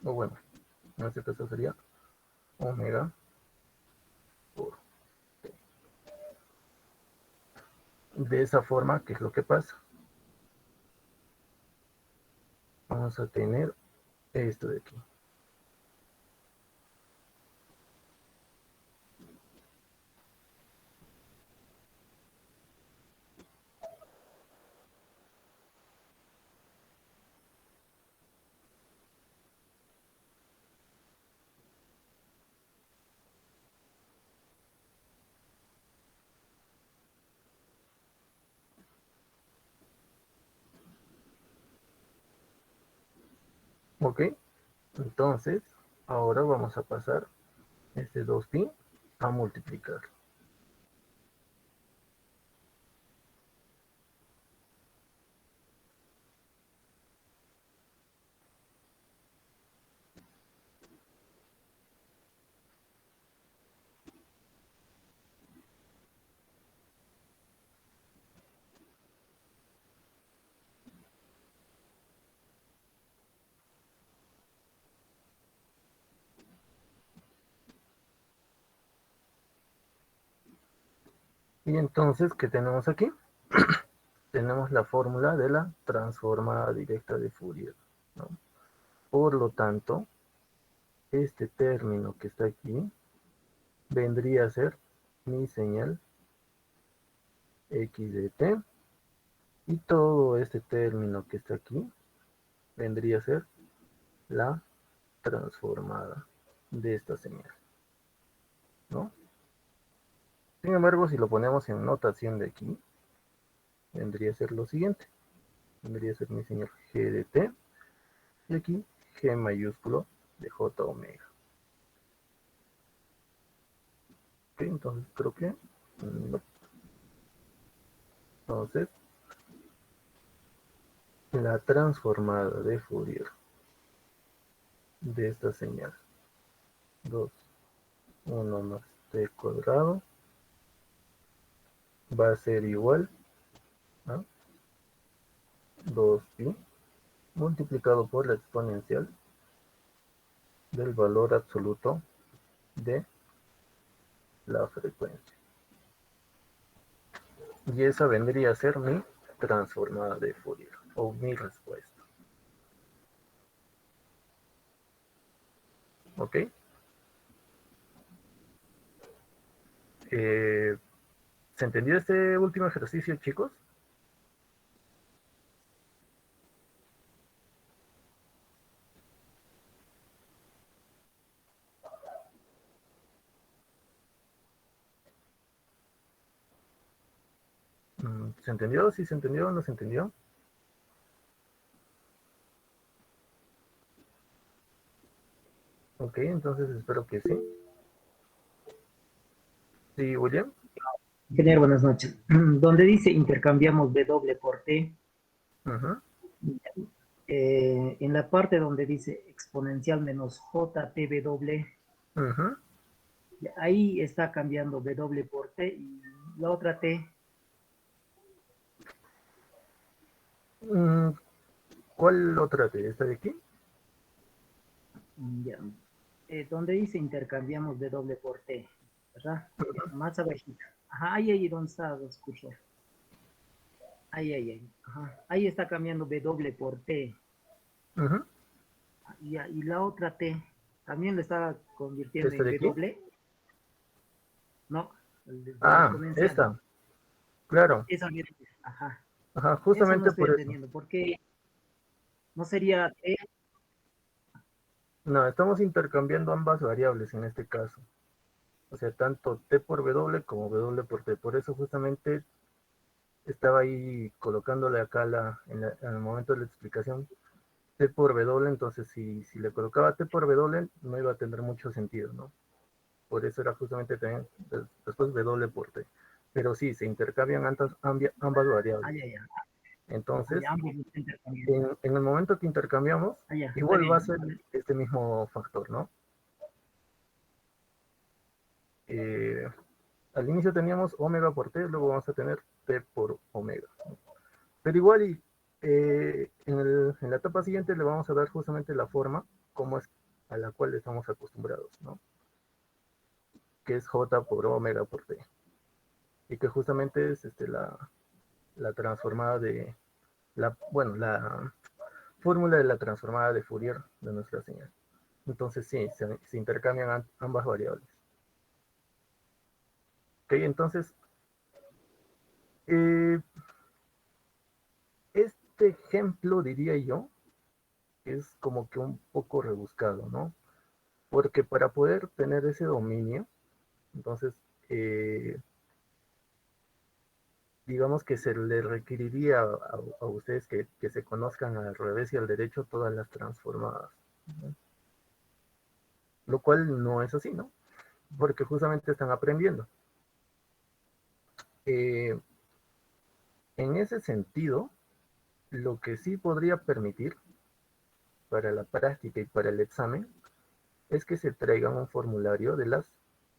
O bueno, en este caso sería omega por t. De esa forma, ¿qué es lo que pasa? Vamos a tener esto de aquí. ¿Ok? Entonces, ahora vamos a pasar este 2pi a multiplicar. Y entonces, ¿qué tenemos aquí? Tenemos la fórmula de la transformada directa de Fourier, ¿no? Por lo tanto, este término que está aquí vendría a ser mi señal x de t, y todo este término que está aquí vendría a ser la transformada de esta señal, ¿no? Sin embargo, si lo ponemos en notación de aquí, vendría a ser lo siguiente. Vendría a ser mi señal g de t, y aquí g mayúsculo de j omega. Ok, entonces creo que no. Entonces, la transformada de Fourier de esta señal 2, 1 más t cuadrado va a ser igual a 2pi multiplicado por la exponencial del valor absoluto de la frecuencia. Y esa vendría a ser mi transformada de Fourier, o mi respuesta. ¿Ok? ¿Se entendió este último ejercicio, chicos? ¿Se entendió? ¿Sí se entendió? ¿No se entendió? Ok, entonces espero que sí. Sí, William. Ingeniero, buenas noches. Donde dice intercambiamos W por T, Ujú, en la parte donde dice exponencial menos JTW, ujú. ahí está cambiando W por T y la otra T, Mm, ¿Cuál otra de esta de aquí? ya, donde dice intercambiamos W por T, ¿verdad? Ya, más abajito. Ajá, ahí donde está el cursor. Ahí. Ajá. Ahí está cambiando W por T. Ujú. Ya, y la otra T. También lo estaba convirtiendo ¿Este en de aquí? W. No, el de Ah, exponencial. esta, claro. Eso, ajá. Ajá, Eso no justamente estoy por eso. entendiendo. ¿Por qué no sería No, estamos intercambiando ambas variables en este caso. O sea, tanto t por w como w por t. Por eso justamente estaba ahí colocándole acá en el momento de la explicación t por w, entonces si le colocaba t por w no iba a tener mucho sentido, ¿no? Por eso era justamente también después w por t. Pero sí, se intercambian ambas variables. ya, ya. Entonces, Ya, ambos los intercambiamos. en el momento que intercambiamos, Ya, está igual va a bien. ser este mismo factor, ¿no? Eh, Al inicio teníamos omega por t, luego vamos a tener t por omega. Pero igual en la etapa siguiente le vamos a dar justamente la forma como es a la cual estamos acostumbrados, ¿no? Que es j por omega por t. Y que justamente es la transformada de, bueno, la fórmula de la transformada de Fourier de nuestra señal. Entonces sí, se intercambian ambas variables. Ok, entonces, eh, este ejemplo, diría yo, es como que un poco rebuscado, ¿no? Porque para poder tener ese dominio, entonces, digamos que se le requeriría a ustedes que se conozcan al revés y al derecho todas las transformadas, ¿no? Lo cual no es así, ¿no? Porque justamente están aprendiendo. Eh, en ese sentido, lo que sí podría permitir para la práctica y para el examen es que se traigan un formulario de las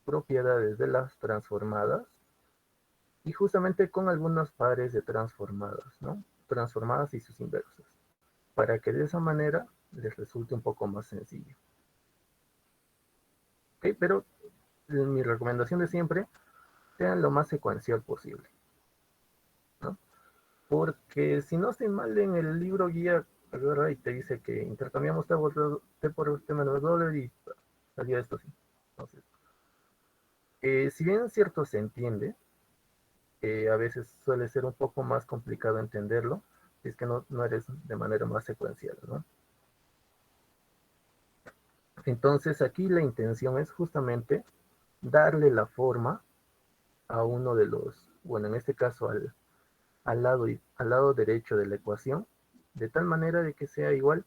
propiedades de las transformadas y justamente con algunos pares de transformadas, ¿no? Transformadas y sus inversas, para que de esa manera les resulte un poco más sencillo. ¿Ok? Pero mi recomendación de siempre, sean lo más secuencial posible, ¿no? Porque si no estoy mal en el libro guía, agarra y te dice que intercambiamos T por T menos doble y salía esto así. Entonces, si bien es cierto se entiende, a veces suele ser un poco más complicado entenderlo, si es que no eres de manera más secuencial, ¿no? Entonces aquí la intención es justamente darle la forma a uno de los, bueno, en este caso al lado derecho de la ecuación, de tal manera de que sea igual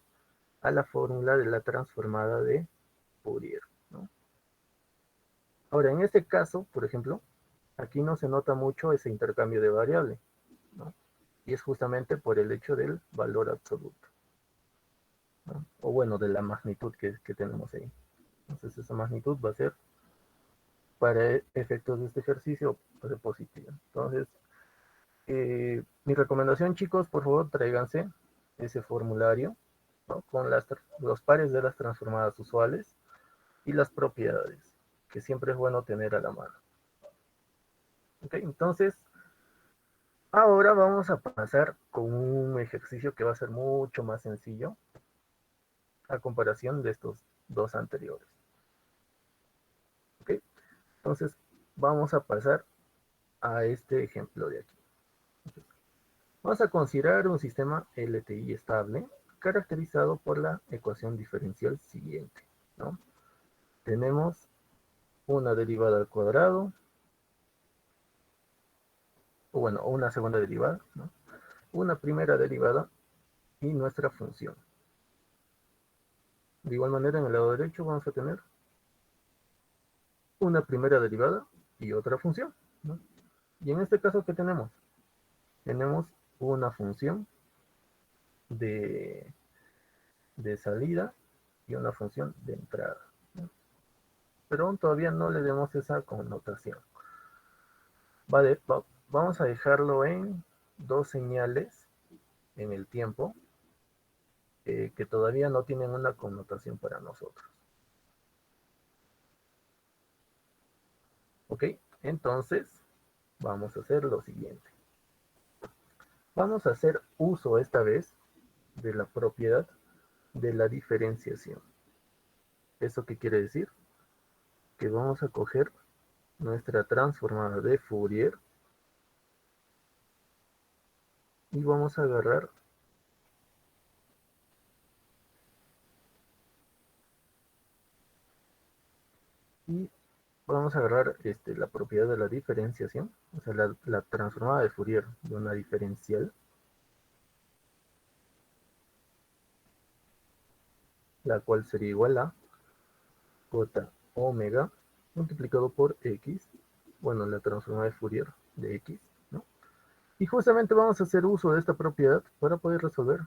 a la fórmula de la transformada de Fourier, ¿no? Ahora, en este caso, por ejemplo, aquí no se nota mucho ese intercambio de variable, ¿no? Y es justamente por el hecho del valor absoluto, ¿no? O bueno, de la magnitud que tenemos ahí. Entonces esa magnitud va a ser para efectos de este ejercicio positiva. Entonces, mi recomendación, chicos, por favor, tráiganse ese formulario, ¿no? Con los pares de las transformadas usuales y las propiedades, que siempre es bueno tener a la mano. ¿Ok? Entonces, ahora vamos a pasar con un ejercicio que va a ser mucho más sencillo a comparación de estos dos anteriores. ¿Ok? Entonces, vamos a pasar a este ejemplo de aquí. Vamos a considerar un sistema LTI estable caracterizado por la ecuación diferencial siguiente, ¿no? Tenemos una derivada al cuadrado, o bueno, una segunda derivada, ¿no? Una primera derivada y nuestra función. De igual manera, en el lado derecho vamos a tener una primera derivada y otra función, ¿no? Y en este caso, ¿qué tenemos? Tenemos una función de, de salida y una función de entrada, ¿no? Pero aún todavía no le demos esa connotación. Vamos a dejarlo en dos señales en el tiempo que todavía no tienen una connotación para nosotros. ¿Ok? Entonces, vamos a hacer lo siguiente. Vamos a hacer uso esta vez de la propiedad de la diferenciación. ¿Eso qué quiere decir? Que vamos a coger nuestra transformada de Fourier y vamos a agarrar la propiedad de la diferenciación, o sea, la transformada de Fourier de una diferencial, la cual sería igual a j omega multiplicado por x, bueno, la transformada de Fourier de x, ¿no? Y justamente vamos a hacer uso de esta propiedad para poder resolver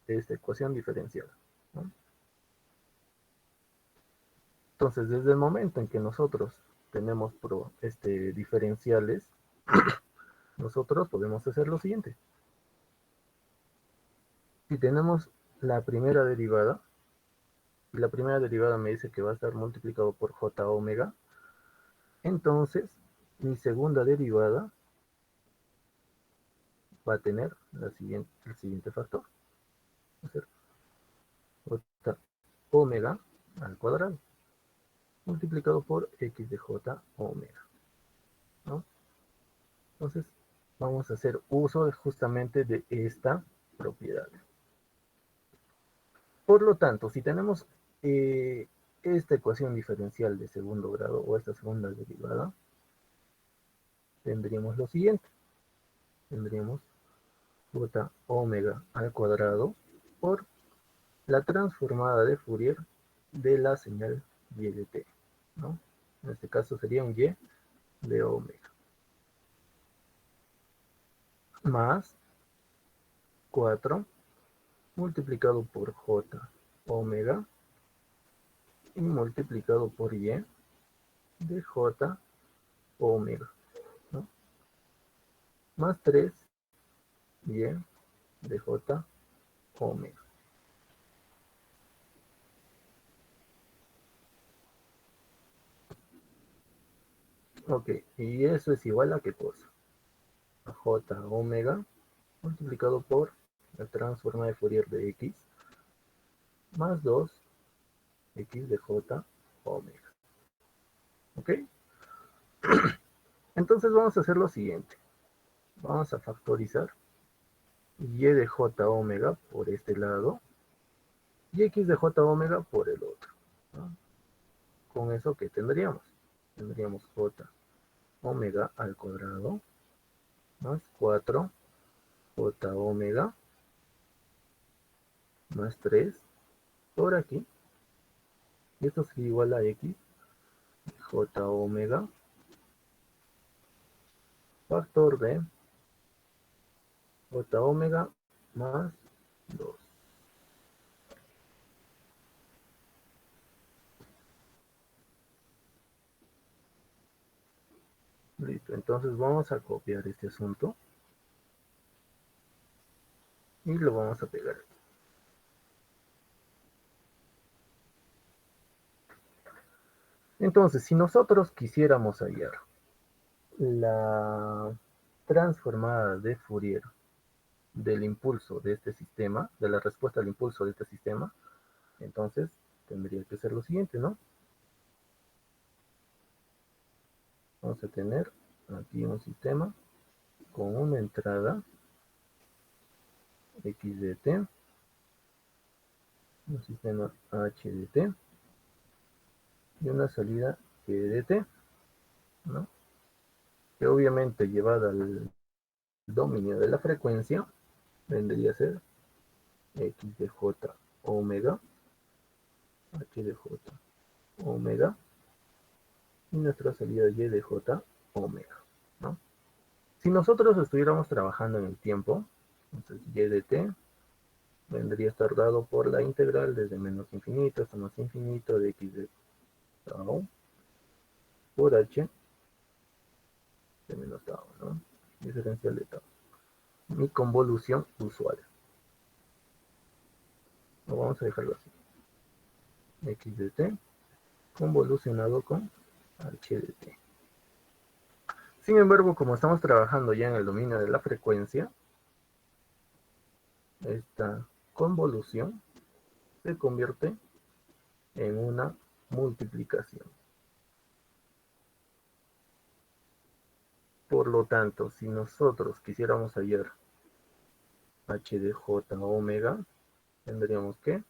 esta ecuación diferencial, ¿no? Entonces, desde el momento en que nosotros tenemos diferenciales, nosotros podemos hacer lo siguiente. Si tenemos la primera derivada, y la primera derivada me dice que va a estar multiplicado por j omega, entonces mi segunda derivada va a tener el siguiente factor, va a ser j omega al cuadrado, multiplicado por x de j omega, ¿no? Entonces, vamos a hacer uso justamente de esta propiedad. Por lo tanto, si tenemos esta ecuación diferencial de segundo grado o esta segunda derivada, tendríamos lo siguiente. Tendríamos j omega al cuadrado por la transformada de Fourier de la señal y de t, ¿no? En este caso sería un y de omega. Más 4 multiplicado por j omega y multiplicado por y de j omega, ¿no? Más 3 y de j omega. Ok, y eso es igual a ¿qué cosa? A j omega multiplicado por la transforma de Fourier de x más 2 x de j omega. ¿Ok? Entonces vamos a hacer lo siguiente. Vamos a factorizar y de j omega por este lado y x de j omega por el otro, ¿no? Con eso, ¿qué tendríamos? Tendríamos j omega al cuadrado más 4 j omega más 3 por aquí. Y esto sería igual a x j omega factor de j omega más 2. Listo, entonces vamos a copiar este asunto y lo vamos a pegar aquí. Entonces, si nosotros quisiéramos hallar la transformada de Fourier del impulso de este sistema, de la respuesta al impulso de este sistema, entonces tendría que ser lo siguiente, ¿no? Vamos a tener aquí un sistema con una entrada x de t, un sistema h de t y una salida g de t, ¿no? Que obviamente llevada al dominio de la frecuencia vendría a ser x de j omega, h de j omega y nuestra salida y de j omega, ¿no? Si nosotros estuviéramos trabajando en el tiempo, entonces y de t vendría a estar dado por la integral desde menos infinito hasta más infinito de x de tau por h de menos tau, ¿no? Diferencial de tau. Mi convolución usual. Lo vamos a dejarlo así. X de t convolucionado con h de t. Sin embargo, como estamos trabajando ya en el dominio de la frecuencia, esta convolución se convierte en una multiplicación. Por lo tanto, si nosotros quisiéramos hallar h de j omega, tendríamos que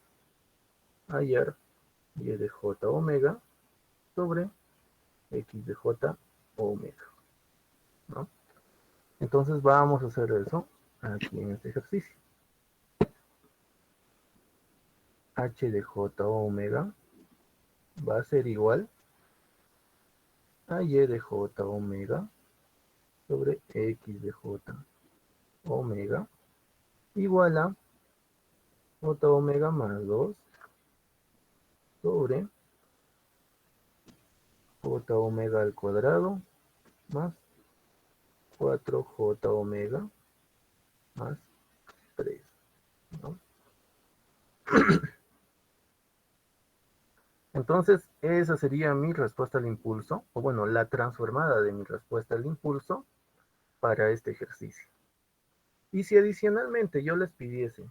hallar y de j omega sobre x de j omega, ¿no? Entonces vamos a hacer eso aquí en este ejercicio. H de j omega va a ser igual a y de j omega sobre x de j omega igual a j omega más 2 sobre j omega al cuadrado más 4j omega más 3, ¿no? Entonces, esa sería mi respuesta al impulso, o bueno, la transformada de mi respuesta al impulso para este ejercicio. Y si adicionalmente yo les pidiese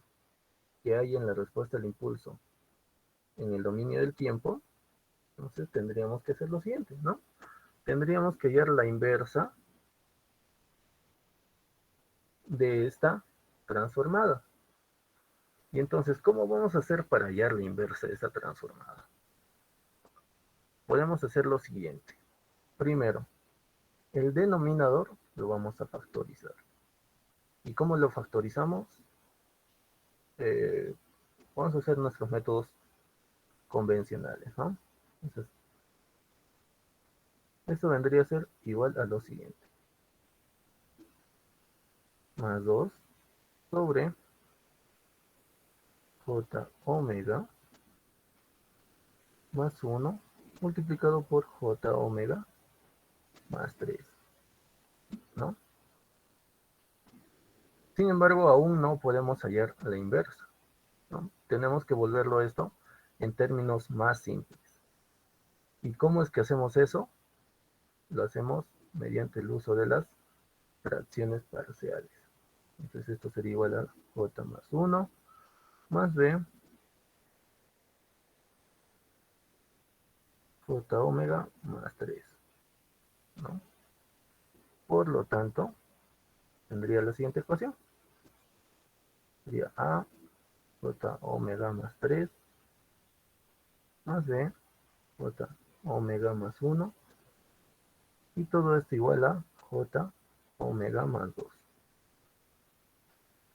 que hay en la respuesta al impulso en el dominio del tiempo, entonces tendríamos que hacer lo siguiente, ¿no? Tendríamos que hallar la inversa de esta transformada. Y entonces, ¿cómo vamos a hacer para hallar la inversa de esta transformada? Podemos hacer lo siguiente. Primero, el denominador lo vamos a factorizar. ¿Y cómo lo factorizamos? Vamos a hacer nuestros métodos convencionales, ¿no? Entonces, esto vendría a ser igual a lo siguiente. Más 2 sobre j omega más 1 multiplicado por j omega más 3, ¿no? Sin embargo, aún no podemos hallar la inversa, ¿no? Tenemos que volverlo esto en términos más simples. ¿Y cómo es que hacemos eso? Lo hacemos mediante el uso de las fracciones parciales. Entonces esto sería igual a j más 1 más b j omega más 3, ¿no? Por lo tanto, tendría la siguiente ecuación. Sería a j omega más 3 más b j omega más 1 y todo esto igual a j omega más 2.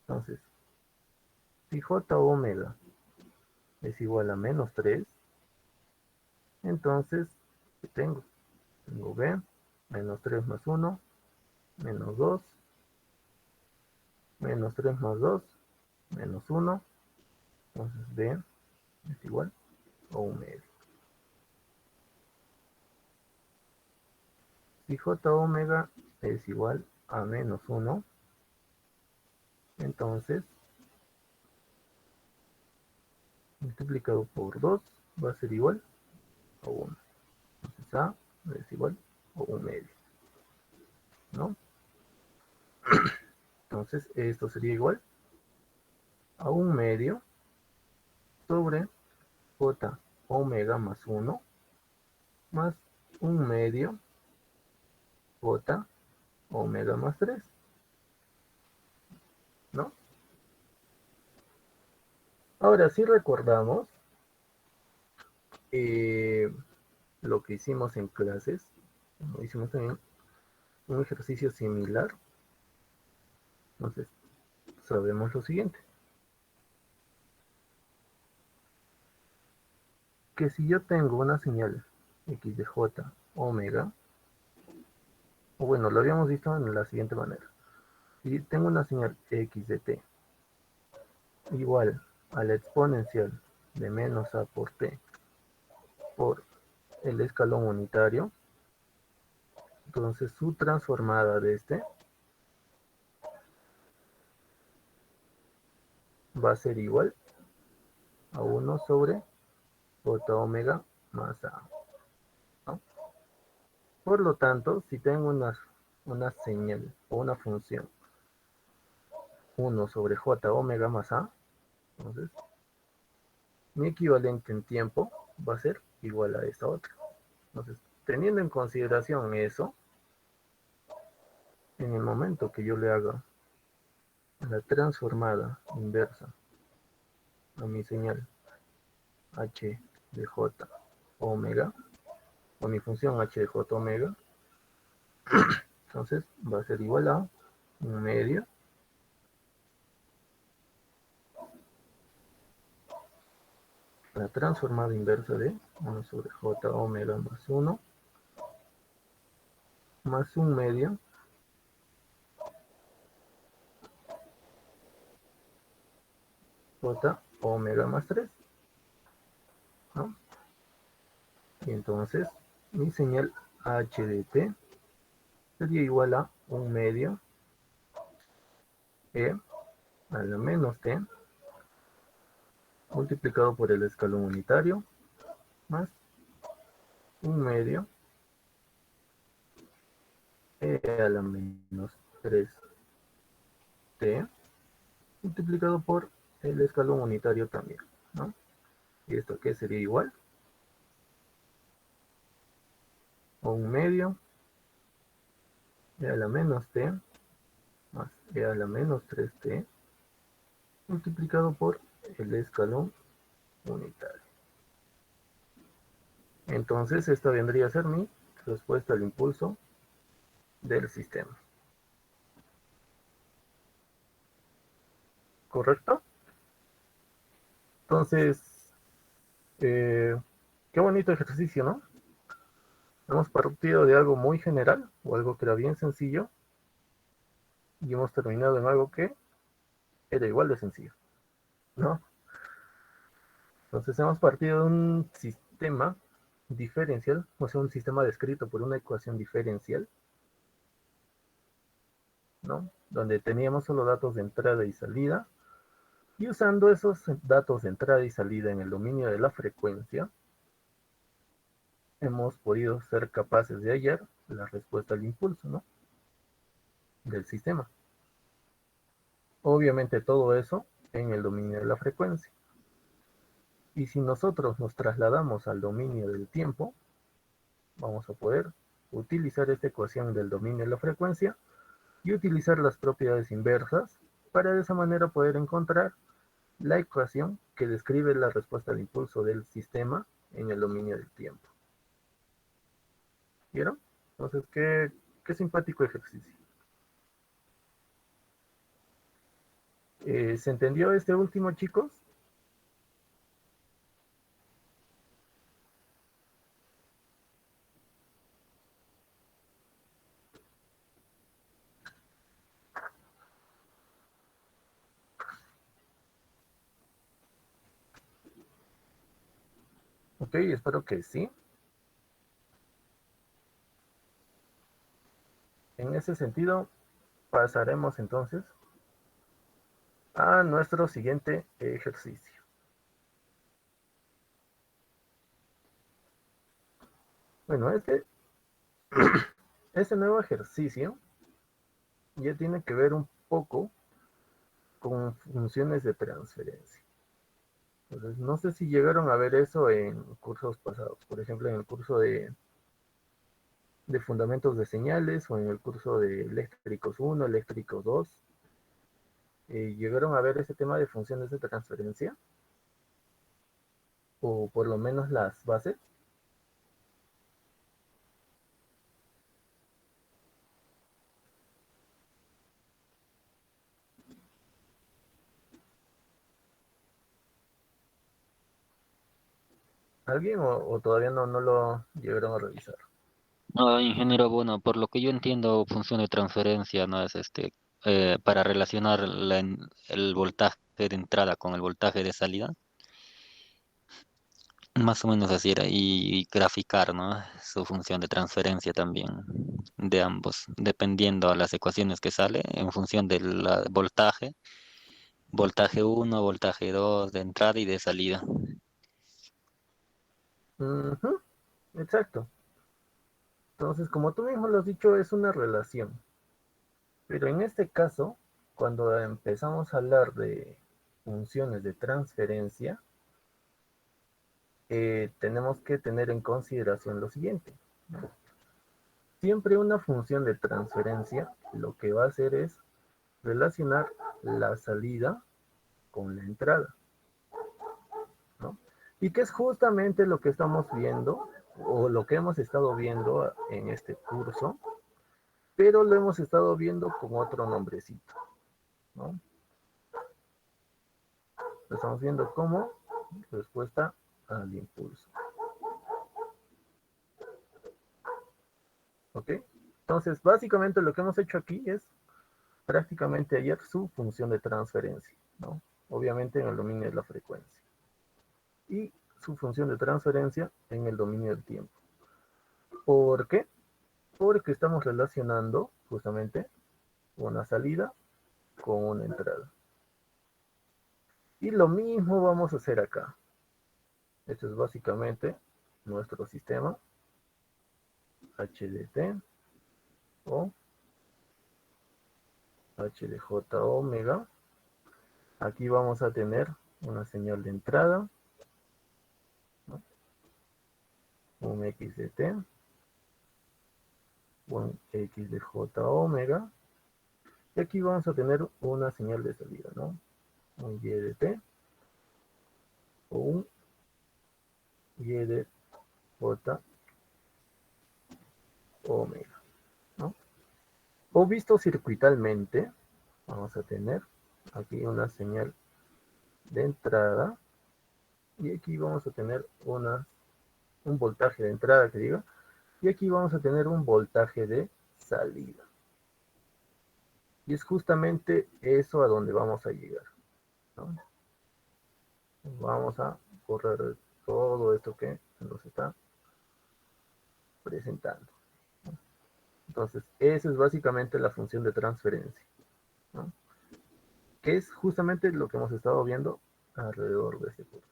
Entonces, si j omega es igual a menos 3, entonces, ¿qué tengo? Tengo b, menos 3 más 1, menos 2, menos 3 más 2, menos 1, entonces b es igual a 1 medio. Si j omega es igual a menos 1, entonces multiplicado por 2 va a ser igual a 1. Entonces a es igual a 1 medio, ¿no? Entonces esto sería igual a 1 medio sobre j omega más 1 más 1 medio j omega más 3, ¿no? Ahora, si recordamos lo que hicimos en clases, hicimos también un ejercicio similar, entonces sabemos lo siguiente, que si yo tengo una señal x de j omega, o bueno, lo habíamos visto en la siguiente manera, si tengo una señal x de t igual a la exponencial de menos a por t por el escalón unitario, entonces su transformada de este va a ser igual a 1 sobre j omega más a, ¿no? Por lo tanto, si tengo una señal o una función 1 sobre j omega más a, entonces mi equivalente en tiempo va a ser igual a esta otra. Entonces, teniendo en consideración eso, en el momento que yo le haga la transformada inversa a mi señal h de j omega, o mi función h de j omega, entonces va a ser igual a un medio la transformada inversa de 1 sobre j omega más 1 más un medio j omega más 3, ¿no? Y entonces mi señal h de t sería igual a un medio e a la menos t multiplicado por el escalón unitario más un medio e a la menos 3t multiplicado por el escalón unitario también, ¿no? ¿Y esto qué sería igual? O un medio e a la menos t más e a la menos 3t multiplicado por el escalón unitario. Entonces esta vendría a ser mi respuesta al impulso del sistema. ¿Correcto? Entonces, qué bonito ejercicio, ¿no? Hemos partido de algo muy general, o algo que era bien sencillo, y hemos terminado en algo que era igual de sencillo, ¿no? Entonces hemos partido de un sistema diferencial, o sea, un sistema descrito por una ecuación diferencial, ¿no? Donde teníamos solo datos de entrada y salida, y usando esos datos de entrada y salida en el dominio de la frecuencia, hemos podido ser capaces de hallar la respuesta al impulso, ¿no? Del sistema. Obviamente todo eso en el dominio de la frecuencia. Y si nosotros nos trasladamos al dominio del tiempo, vamos a poder utilizar esta ecuación del dominio de la frecuencia y utilizar las propiedades inversas para de esa manera poder encontrar la ecuación que describe la respuesta al impulso del sistema en el dominio del tiempo. ¿Vieron? Entonces, qué simpático ejercicio. ¿Se entendió este último, chicos? Ok, espero que sí. En ese sentido, pasaremos entonces a nuestro siguiente ejercicio. Bueno, este nuevo ejercicio ya tiene que ver un poco con funciones de transferencia. Entonces, no sé si llegaron a ver eso en cursos pasados, por ejemplo, en el curso de fundamentos de señales o en el curso de eléctricos 1, eléctricos 2. ¿Llegaron a ver ese tema de funciones de transferencia? O por lo menos las bases. ¿Alguien o todavía no lo llegaron a revisar? Ingeniero, bueno, por lo que yo entiendo, función de transferencia no es para relacionar el voltaje de entrada con el voltaje de salida. Más o menos así era, y graficar, ¿no? Su función de transferencia también de ambos, dependiendo a las ecuaciones que sale en función del voltaje, voltaje uno, voltaje 2 de entrada y de salida. Ujú, exacto. Entonces, como tú mismo lo has dicho, es una relación. Pero en este caso, cuando empezamos a hablar de funciones de transferencia, tenemos que tener en consideración lo siguiente, ¿no? Siempre una función de transferencia lo que va a hacer es relacionar la salida con la entrada, ¿no? Y que es justamente lo que estamos viendo o lo que hemos estado viendo en este curso, pero lo hemos estado viendo con otro nombrecito, ¿no? Lo estamos viendo como respuesta al impulso. ¿Ok? Entonces, básicamente lo que hemos hecho aquí es prácticamente hallar su función de transferencia, ¿no? Obviamente en el dominio de la frecuencia. Y su función de transferencia en el dominio del tiempo. ¿Por qué? Porque estamos relacionando justamente una salida con una entrada. Y lo mismo vamos a hacer acá. Esto es básicamente nuestro sistema HDT o HDJ omega. Aquí vamos a tener una señal de entrada, ¿no? Un XDT, un XDJ omega. Y aquí vamos a tener una señal de salida, ¿no? Un YDT o un YDJ omega, ¿no? O visto circuitalmente, vamos a tener aquí una señal de entrada y aquí vamos a tener un voltaje de entrada que diga, y aquí vamos a tener un voltaje de salida. Y es justamente eso a donde vamos a llegar, ¿no? Vamos a correr todo esto que nos está presentando, ¿no? Entonces, esa es básicamente la función de transferencia, ¿no? Que es justamente lo que hemos estado viendo alrededor de este curso.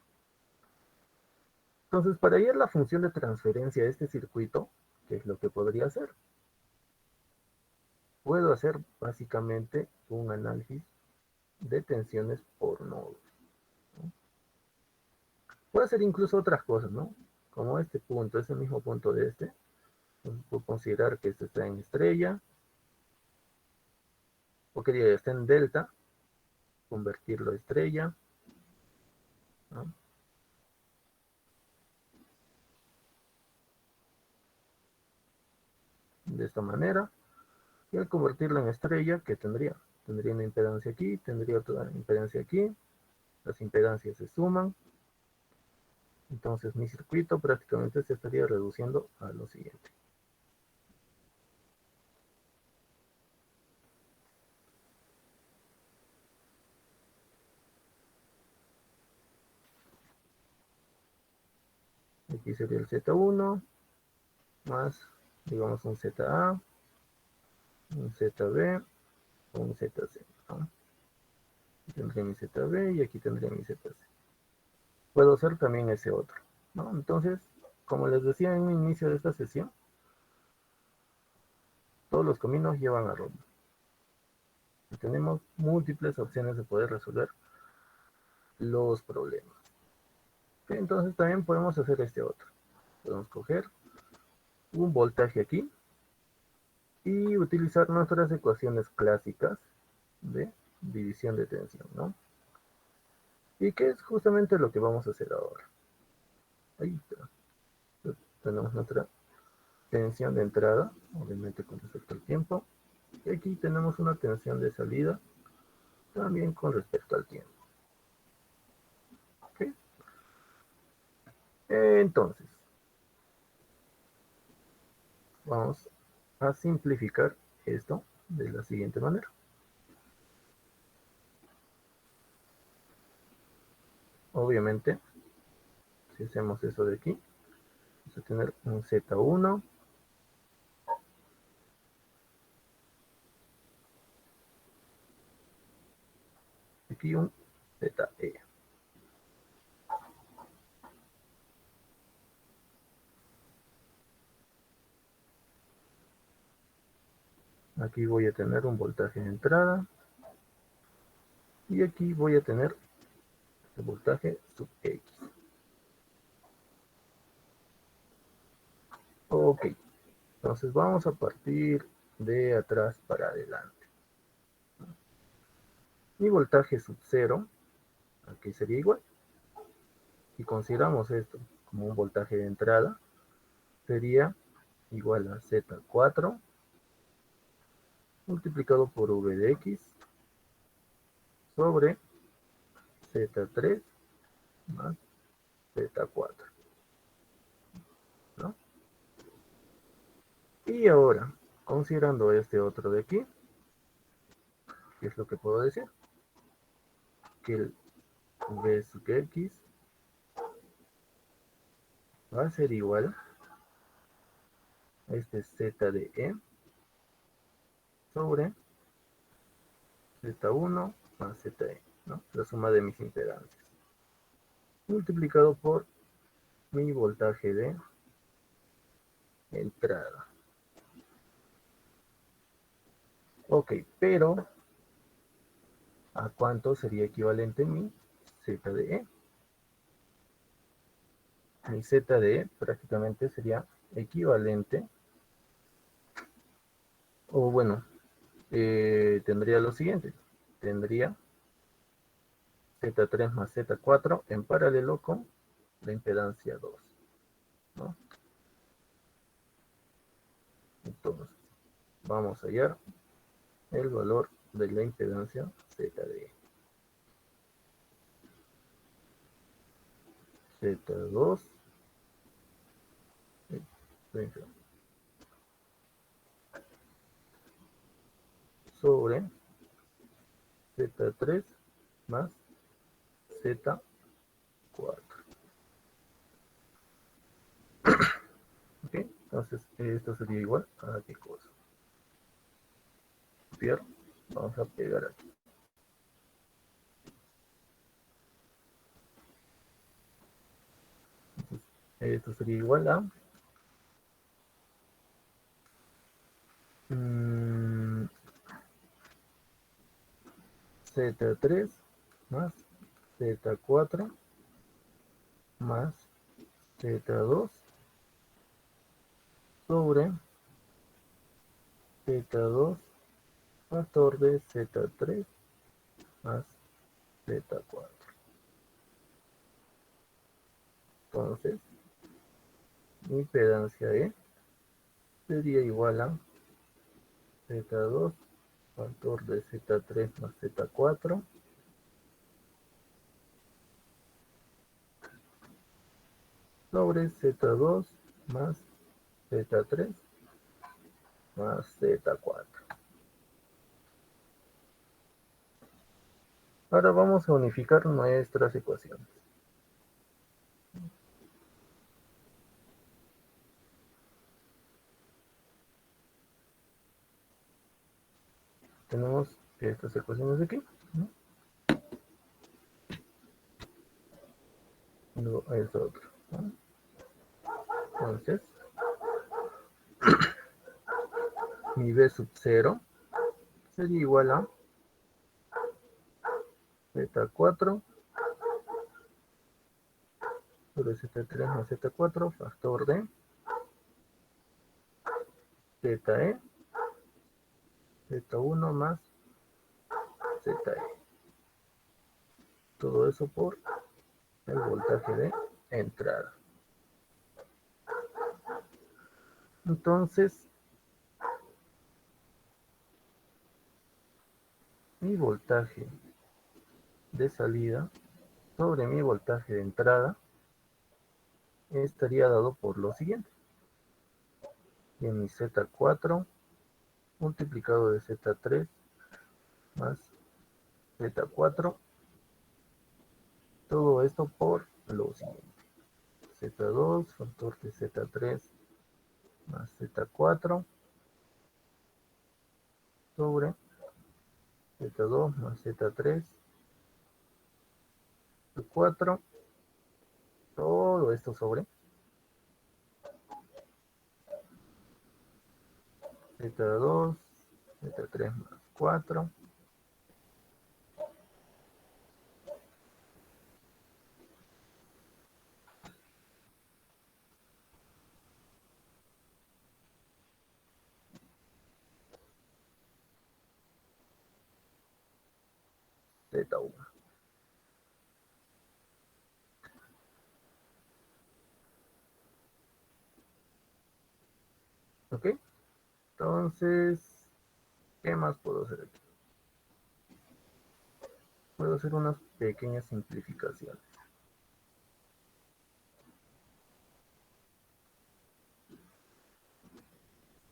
Entonces, para hallar la función de transferencia de este circuito, ¿qué es lo que podría hacer? Puedo hacer básicamente un análisis de tensiones por nodos, ¿no? Puedo hacer incluso otras cosas, ¿no? Como este punto, ese mismo punto de este. Puedo considerar que este está en estrella, o que está en delta, convertirlo a estrella, ¿no? De esta manera. Y al convertirlo en estrella, ¿qué tendría? Tendría una impedancia aquí, tendría otra impedancia aquí. Las impedancias se suman. Entonces mi circuito prácticamente se estaría reduciendo a lo siguiente. Aquí sería el Z1 más, digamos, un ZA, un ZB o un ZC, ¿no? Aquí tendría mi ZB y aquí tendría mi ZC. Puedo hacer también ese otro, ¿no? Entonces, como les decía en el inicio de esta sesión, todos los caminos llevan a Roma. Y tenemos múltiples opciones de poder resolver los problemas. Entonces también podemos hacer este otro. Podemos coger un voltaje aquí y utilizar nuestras ecuaciones clásicas de división de tensión, ¿no? Y que es justamente lo que vamos a hacer ahora. Ahí está. Tenemos nuestra tensión de entrada, obviamente con respecto al tiempo. Y aquí tenemos una tensión de salida, también con respecto al tiempo. ¿Okay? Entonces, vamos a simplificar esto de la siguiente manera. Obviamente, si hacemos eso de aquí, vamos a tener un Z1, aquí un ZE. Aquí voy a tener un voltaje de entrada y aquí voy a tener el voltaje sub X. Ok, entonces vamos a partir de atrás para adelante. Mi voltaje sub 0, aquí sería igual. Si consideramos esto como un voltaje de entrada, sería igual a Z4 multiplicado por V de X sobre Z3 más Z4, ¿no? Y ahora, considerando este otro de aquí, ¿qué es lo que puedo decir? Que el V sub X va a ser igual a este Z de E sobre Z1 más ZE, ¿no? La suma de mis impedancias. Multiplicado por mi voltaje de entrada. Ok, pero ¿a cuánto sería equivalente mi Z de E? Mi Z de E prácticamente sería equivalente, o bueno, tendría lo siguiente. Tendría Z3 más Z4 en paralelo con la impedancia 2, ¿no? Entonces, vamos a hallar el valor de la impedancia Z de E. Z2 sobre Z3 más Z4. ¿Ok? Entonces, esto sería igual a qué cosa. Copiar. Vamos a pegar aquí. Entonces, esto sería igual a Z3 más Z4 más Z2 sobre Z2 factor de Z3 más Z4. Entonces, mi impedancia E sería igual a Z2 factor de Z3 más Z4 sobre Z2 más Z3 más Z4. Ahora vamos a unificar nuestras ecuaciones. Tenemos estas ecuaciones de aquí, ¿no? Luego esto otro, ¿no? Entonces, mi B sub 0 sería igual a Z4 sobre Z3 más Z4 factor de ZE, Z1 más ZE. Todo eso por el voltaje de entrada. Entonces, mi voltaje de salida sobre mi voltaje de entrada estaría dado por lo siguiente. Y en mi Z4 multiplicado de Z3 más Z4, todo esto por lo siguiente. Z2 factor de Z3 más Z4 sobre Z2 más Z3 Z4, todo esto sobre Z2 Z3 más 4 Z1. ¿Ok? Entonces, ¿qué más puedo hacer aquí? Puedo hacer unas pequeñas simplificaciones.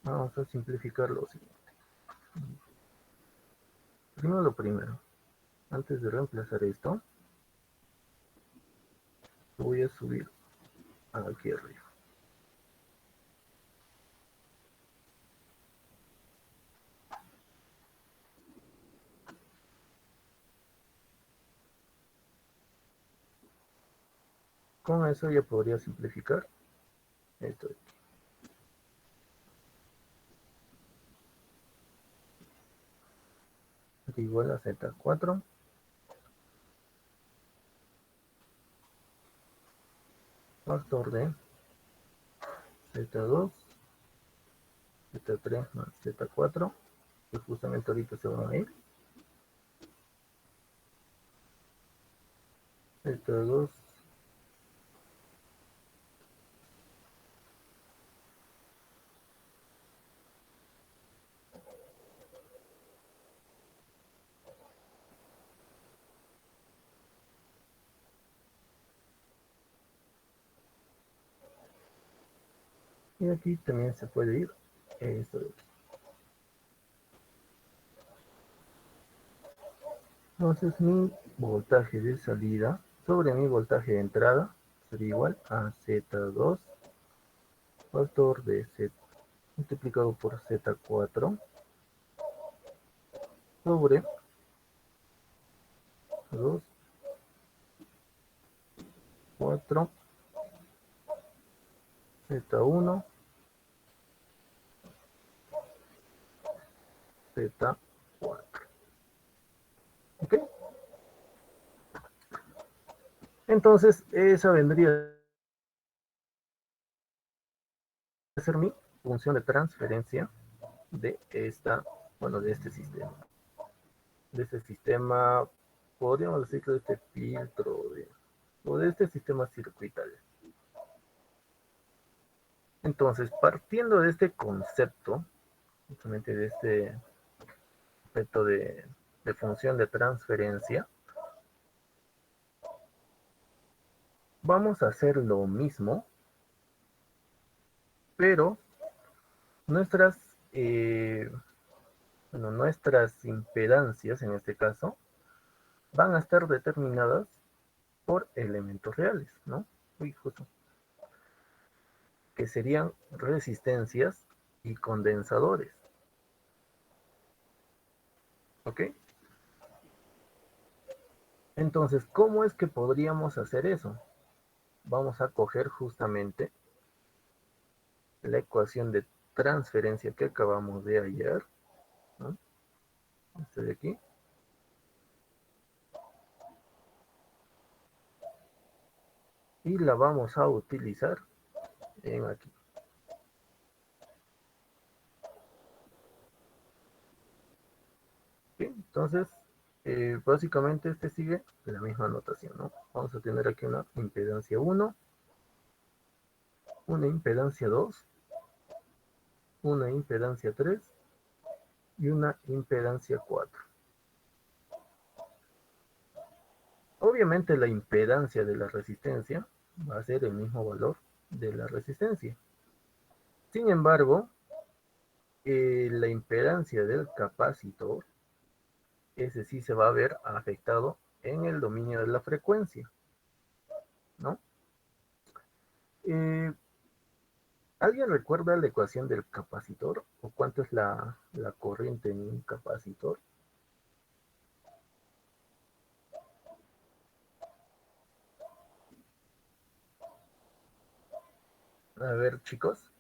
Vamos a simplificar lo siguiente. Primero lo primero. Antes de reemplazar esto, voy a subir aquí arriba. Con eso ya podría simplificar esto de aquí. Aquí igual a Z4. Factor de Z2, Z3 más Z4, que justamente ahorita se van a ir. Z2, y aquí también se puede ir esto de aquí. Entonces mi voltaje de salida sobre mi voltaje de entrada sería igual a Z2 factor de Z multiplicado por Z4 sobre 2, 4, Z1, Z4. ¿Ok? Entonces esa vendría a ser mi función de transferencia de esta, bueno, de este sistema. De este sistema, podríamos decirlo, de este filtro, o de este sistema circuitario. Entonces, partiendo de este concepto, justamente de este concepto de función de transferencia, vamos a hacer lo mismo, pero nuestras, bueno, nuestras impedancias, en este caso, van a estar determinadas por elementos reales, ¿no? Uy, justo. Que serían resistencias y condensadores. ¿Ok? Entonces, ¿cómo es que podríamos hacer eso? Vamos a coger justamente la ecuación de transferencia que acabamos de hallar, ¿no? Este de aquí. Y la vamos a utilizar en aquí. ¿Sí? Entonces, básicamente este sigue la misma notación, ¿no? Vamos a tener aquí una impedancia 1, una impedancia 2, una impedancia 3 y una impedancia 4. Obviamente la impedancia de la resistencia va a ser el mismo valor de la resistencia. Sin embargo, la impedancia del capacitor, ese sí se va a ver afectado en el dominio de la frecuencia, ¿no? Eh, ¿Alguien recuerda la ecuación del capacitor? ¿O cuánto es la corriente en un capacitor? A ver, chicos.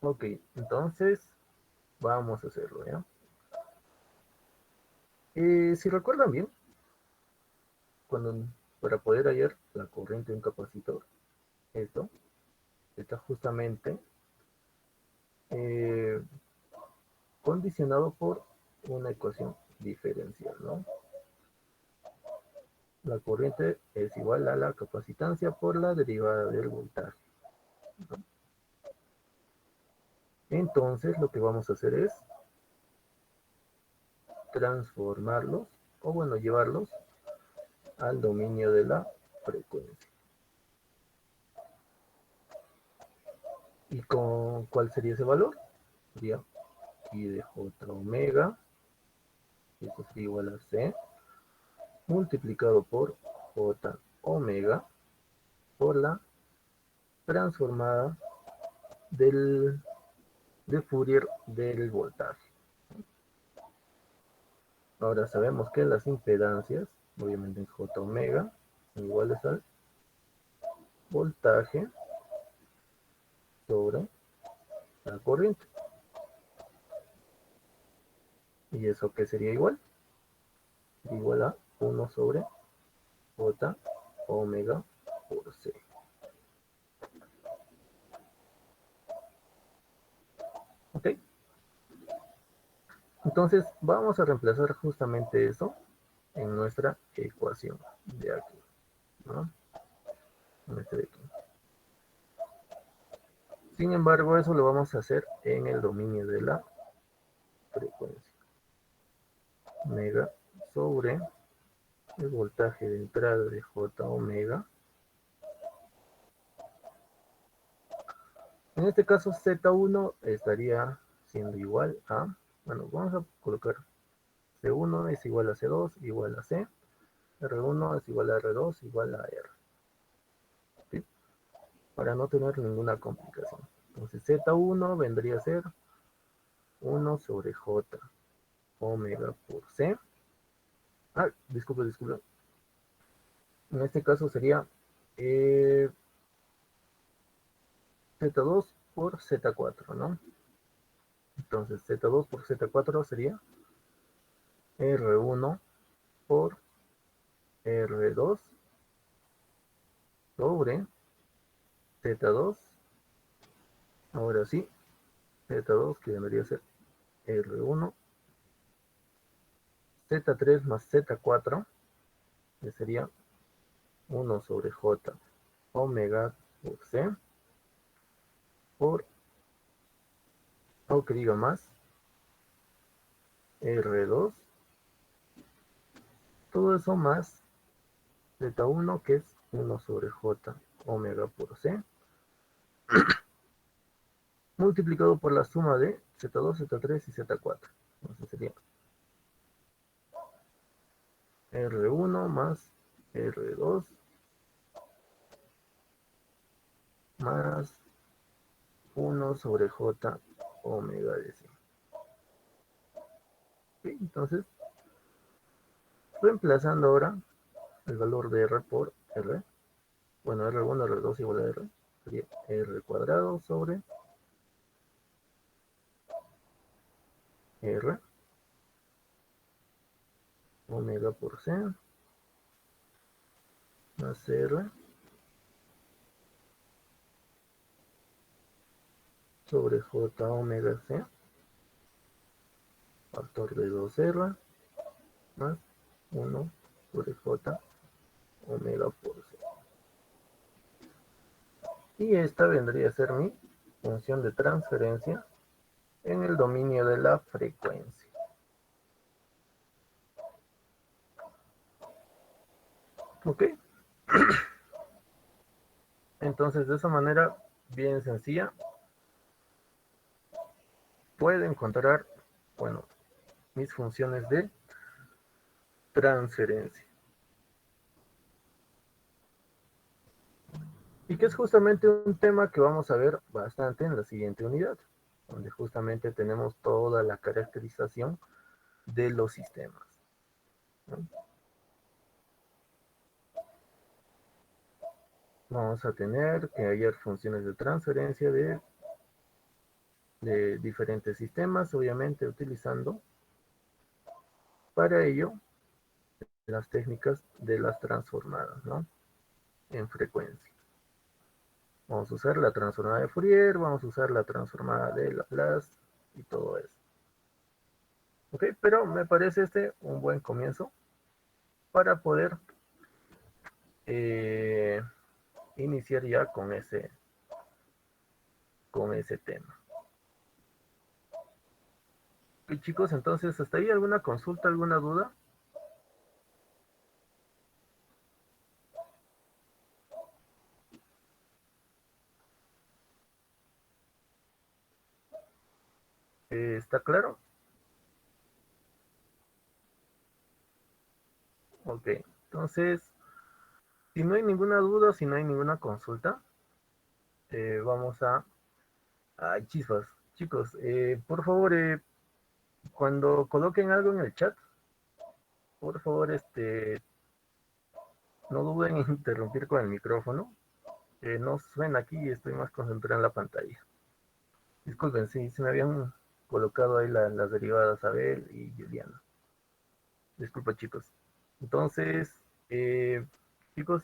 Ok, entonces vamos a hacerlo, ¿ya? Si recuerdan bien, cuando para poder hallar la corriente de un capacitor, esto está justamente eh, condicionado por una ecuación diferencial, ¿no? La corriente es igual a la capacitancia por la derivada del voltaje, ¿no? Entonces lo que vamos a hacer es transformarlos, o bueno, llevarlos al dominio de la frecuencia. ¿Y con cuál sería ese valor? Sería pi de j omega, esto sería igual a c, multiplicado por j omega por la transformada de Fourier del voltaje. Ahora sabemos que las impedancias, obviamente en j omega, son iguales al voltaje sobre la corriente. ¿Y eso qué sería igual? Igual a 1 sobre j omega por c. ¿Ok? Entonces vamos a reemplazar justamente eso en nuestra ecuación de aquí, ¿no? En este de aquí. Sin embargo, eso lo vamos a hacer en el dominio de la frecuencia. Omega sobre el voltaje de entrada de j omega. En este caso, Z1 estaría siendo igual a, bueno, vamos a colocar C1 es igual a C2 igual a C, R1 es igual a R2 igual a R, ¿sí? Para no tener ninguna complicación. Entonces Z1 vendría a ser 1 sobre J omega por C. Ah, disculpe. En este caso sería Z2 por Z4, ¿no? Entonces Z2 por Z4 sería R1 por R2 sobre Z2. Ahora sí, Z2 que debería ser R1, Z3 más Z4, que sería 1 sobre J omega por C, por, o que diga más, R2, todo eso más Z1 que es 1 sobre J omega por C, multiplicado por la suma de Z2, Z3 y Z4. Entonces sería R1 más R2 más 1 sobre J omega de C. ¿Sí? Entonces, reemplazando ahora el valor de R por R, bueno, R1, R2 igual a R, sería R cuadrado sobre R omega por C más R sobre J omega C, factor de 2R más 1 sobre J omega por C. Y esta vendría a ser mi función de transferencia en el dominio de la frecuencia. ¿Ok? Entonces, de esa manera bien sencilla, puedo encontrar, bueno, mis funciones de transferencia. Y que es justamente un tema que vamos a ver bastante en la siguiente unidad, donde justamente tenemos toda la caracterización de los sistemas, ¿no? Vamos a tener que hallar funciones de transferencia de de diferentes sistemas, obviamente utilizando para ello las técnicas de las transformadas, ¿no? En frecuencia. Vamos a usar la transformada de Fourier, vamos a usar la transformada de Laplace y todo eso. Ok, pero me parece este un buen comienzo para poder iniciar ya con ese tema. Ok, chicos, entonces, ¿hasta ahí alguna consulta, alguna duda? ¿Está claro? Ok, entonces, si no hay ninguna duda, si no hay ninguna consulta, vamos a... Ay, chispas. Chicos, por favor, cuando coloquen algo en el chat, por favor, no duden en interrumpir con el micrófono. No suena aquí y estoy más concentrado en la pantalla. Disculpen, sí, se me habían colocado ahí las derivadas Abel y Juliana. Disculpa, chicos. Entonces, chicos,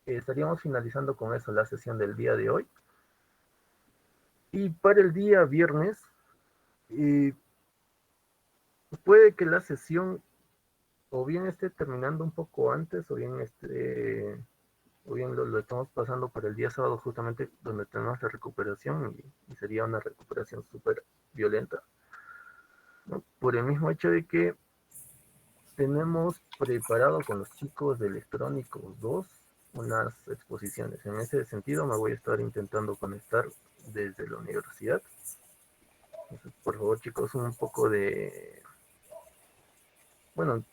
estaríamos finalizando con eso la sesión del día de hoy. Y para el día viernes, puede que la sesión o bien esté terminando un poco antes, o bien lo estamos pasando para el día sábado, justamente donde tenemos la recuperación, y sería una recuperación súper violenta, ¿no? Por el mismo hecho de que tenemos preparado con los chicos de Electrónicos 2 unas exposiciones. En ese sentido me voy a estar intentando conectar desde la universidad. Entonces, por favor, chicos, un poco de... Bueno,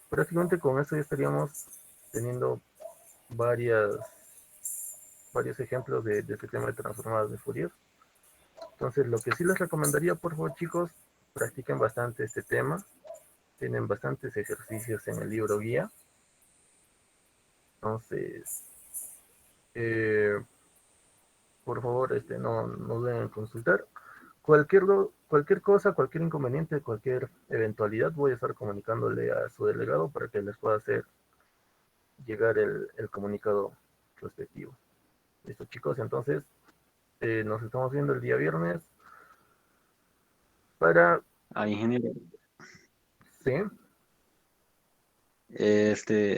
prácticamente con eso ya estaríamos teniendo varios ejemplos de este tema de transformadas de Fourier. Entonces, lo que sí les recomendaría, por favor, chicos, practiquen bastante este tema. Tienen bastantes ejercicios en el libro guía. Entonces, por favor, no deben en consultar. Cualquier cosa, cualquier inconveniente, cualquier eventualidad, voy a estar comunicándole a su delegado para que les pueda hacer llegar el comunicado respectivo. Listo, chicos, entonces nos estamos viendo el día viernes para... Ingeniero, Sí,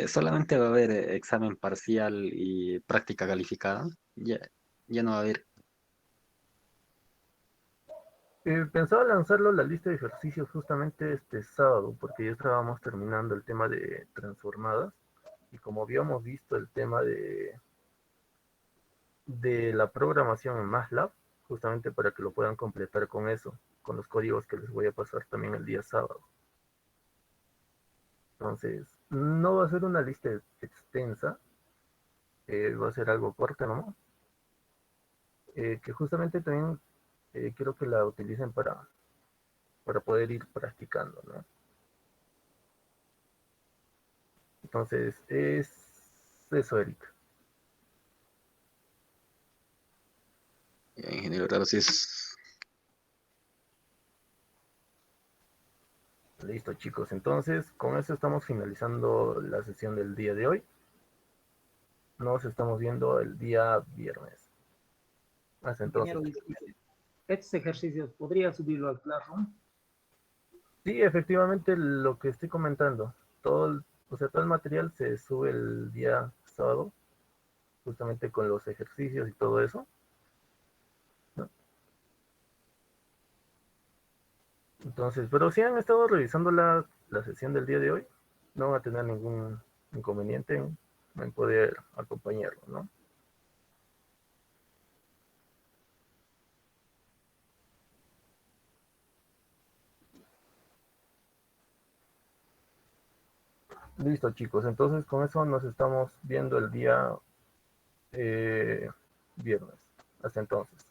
solamente va a haber examen parcial y práctica calificada. Ya no va a haber. pensaba lanzarlo la lista de ejercicios justamente este sábado, porque ya estábamos terminando el tema de transformadas, y como habíamos visto el tema de la programación en MATLAB, justamente para que lo puedan completar con eso, con los códigos que les voy a pasar también el día sábado. Entonces, no va a ser una lista extensa, va a ser algo corta nomás, que justamente también quiero que la utilicen para poder ir practicando, ¿no? Entonces, es eso, Erika. Ingeniero, gracias. Listo, chicos. Entonces, con eso estamos finalizando la sesión del día de hoy. Nos estamos viendo el día viernes. Hasta entonces. Ingeniero, disculpe, estos ejercicios, ¿podría subirlo al Classroom? Sí, efectivamente, lo que estoy comentando, todo el material se sube el día sábado, justamente con los ejercicios y todo eso, ¿no? Entonces, pero si han estado revisando la sesión del día de hoy, no van a tener ningún inconveniente en poder acompañarlo, ¿no? Listo, chicos. Entonces, con eso nos estamos viendo el día viernes. Hasta entonces.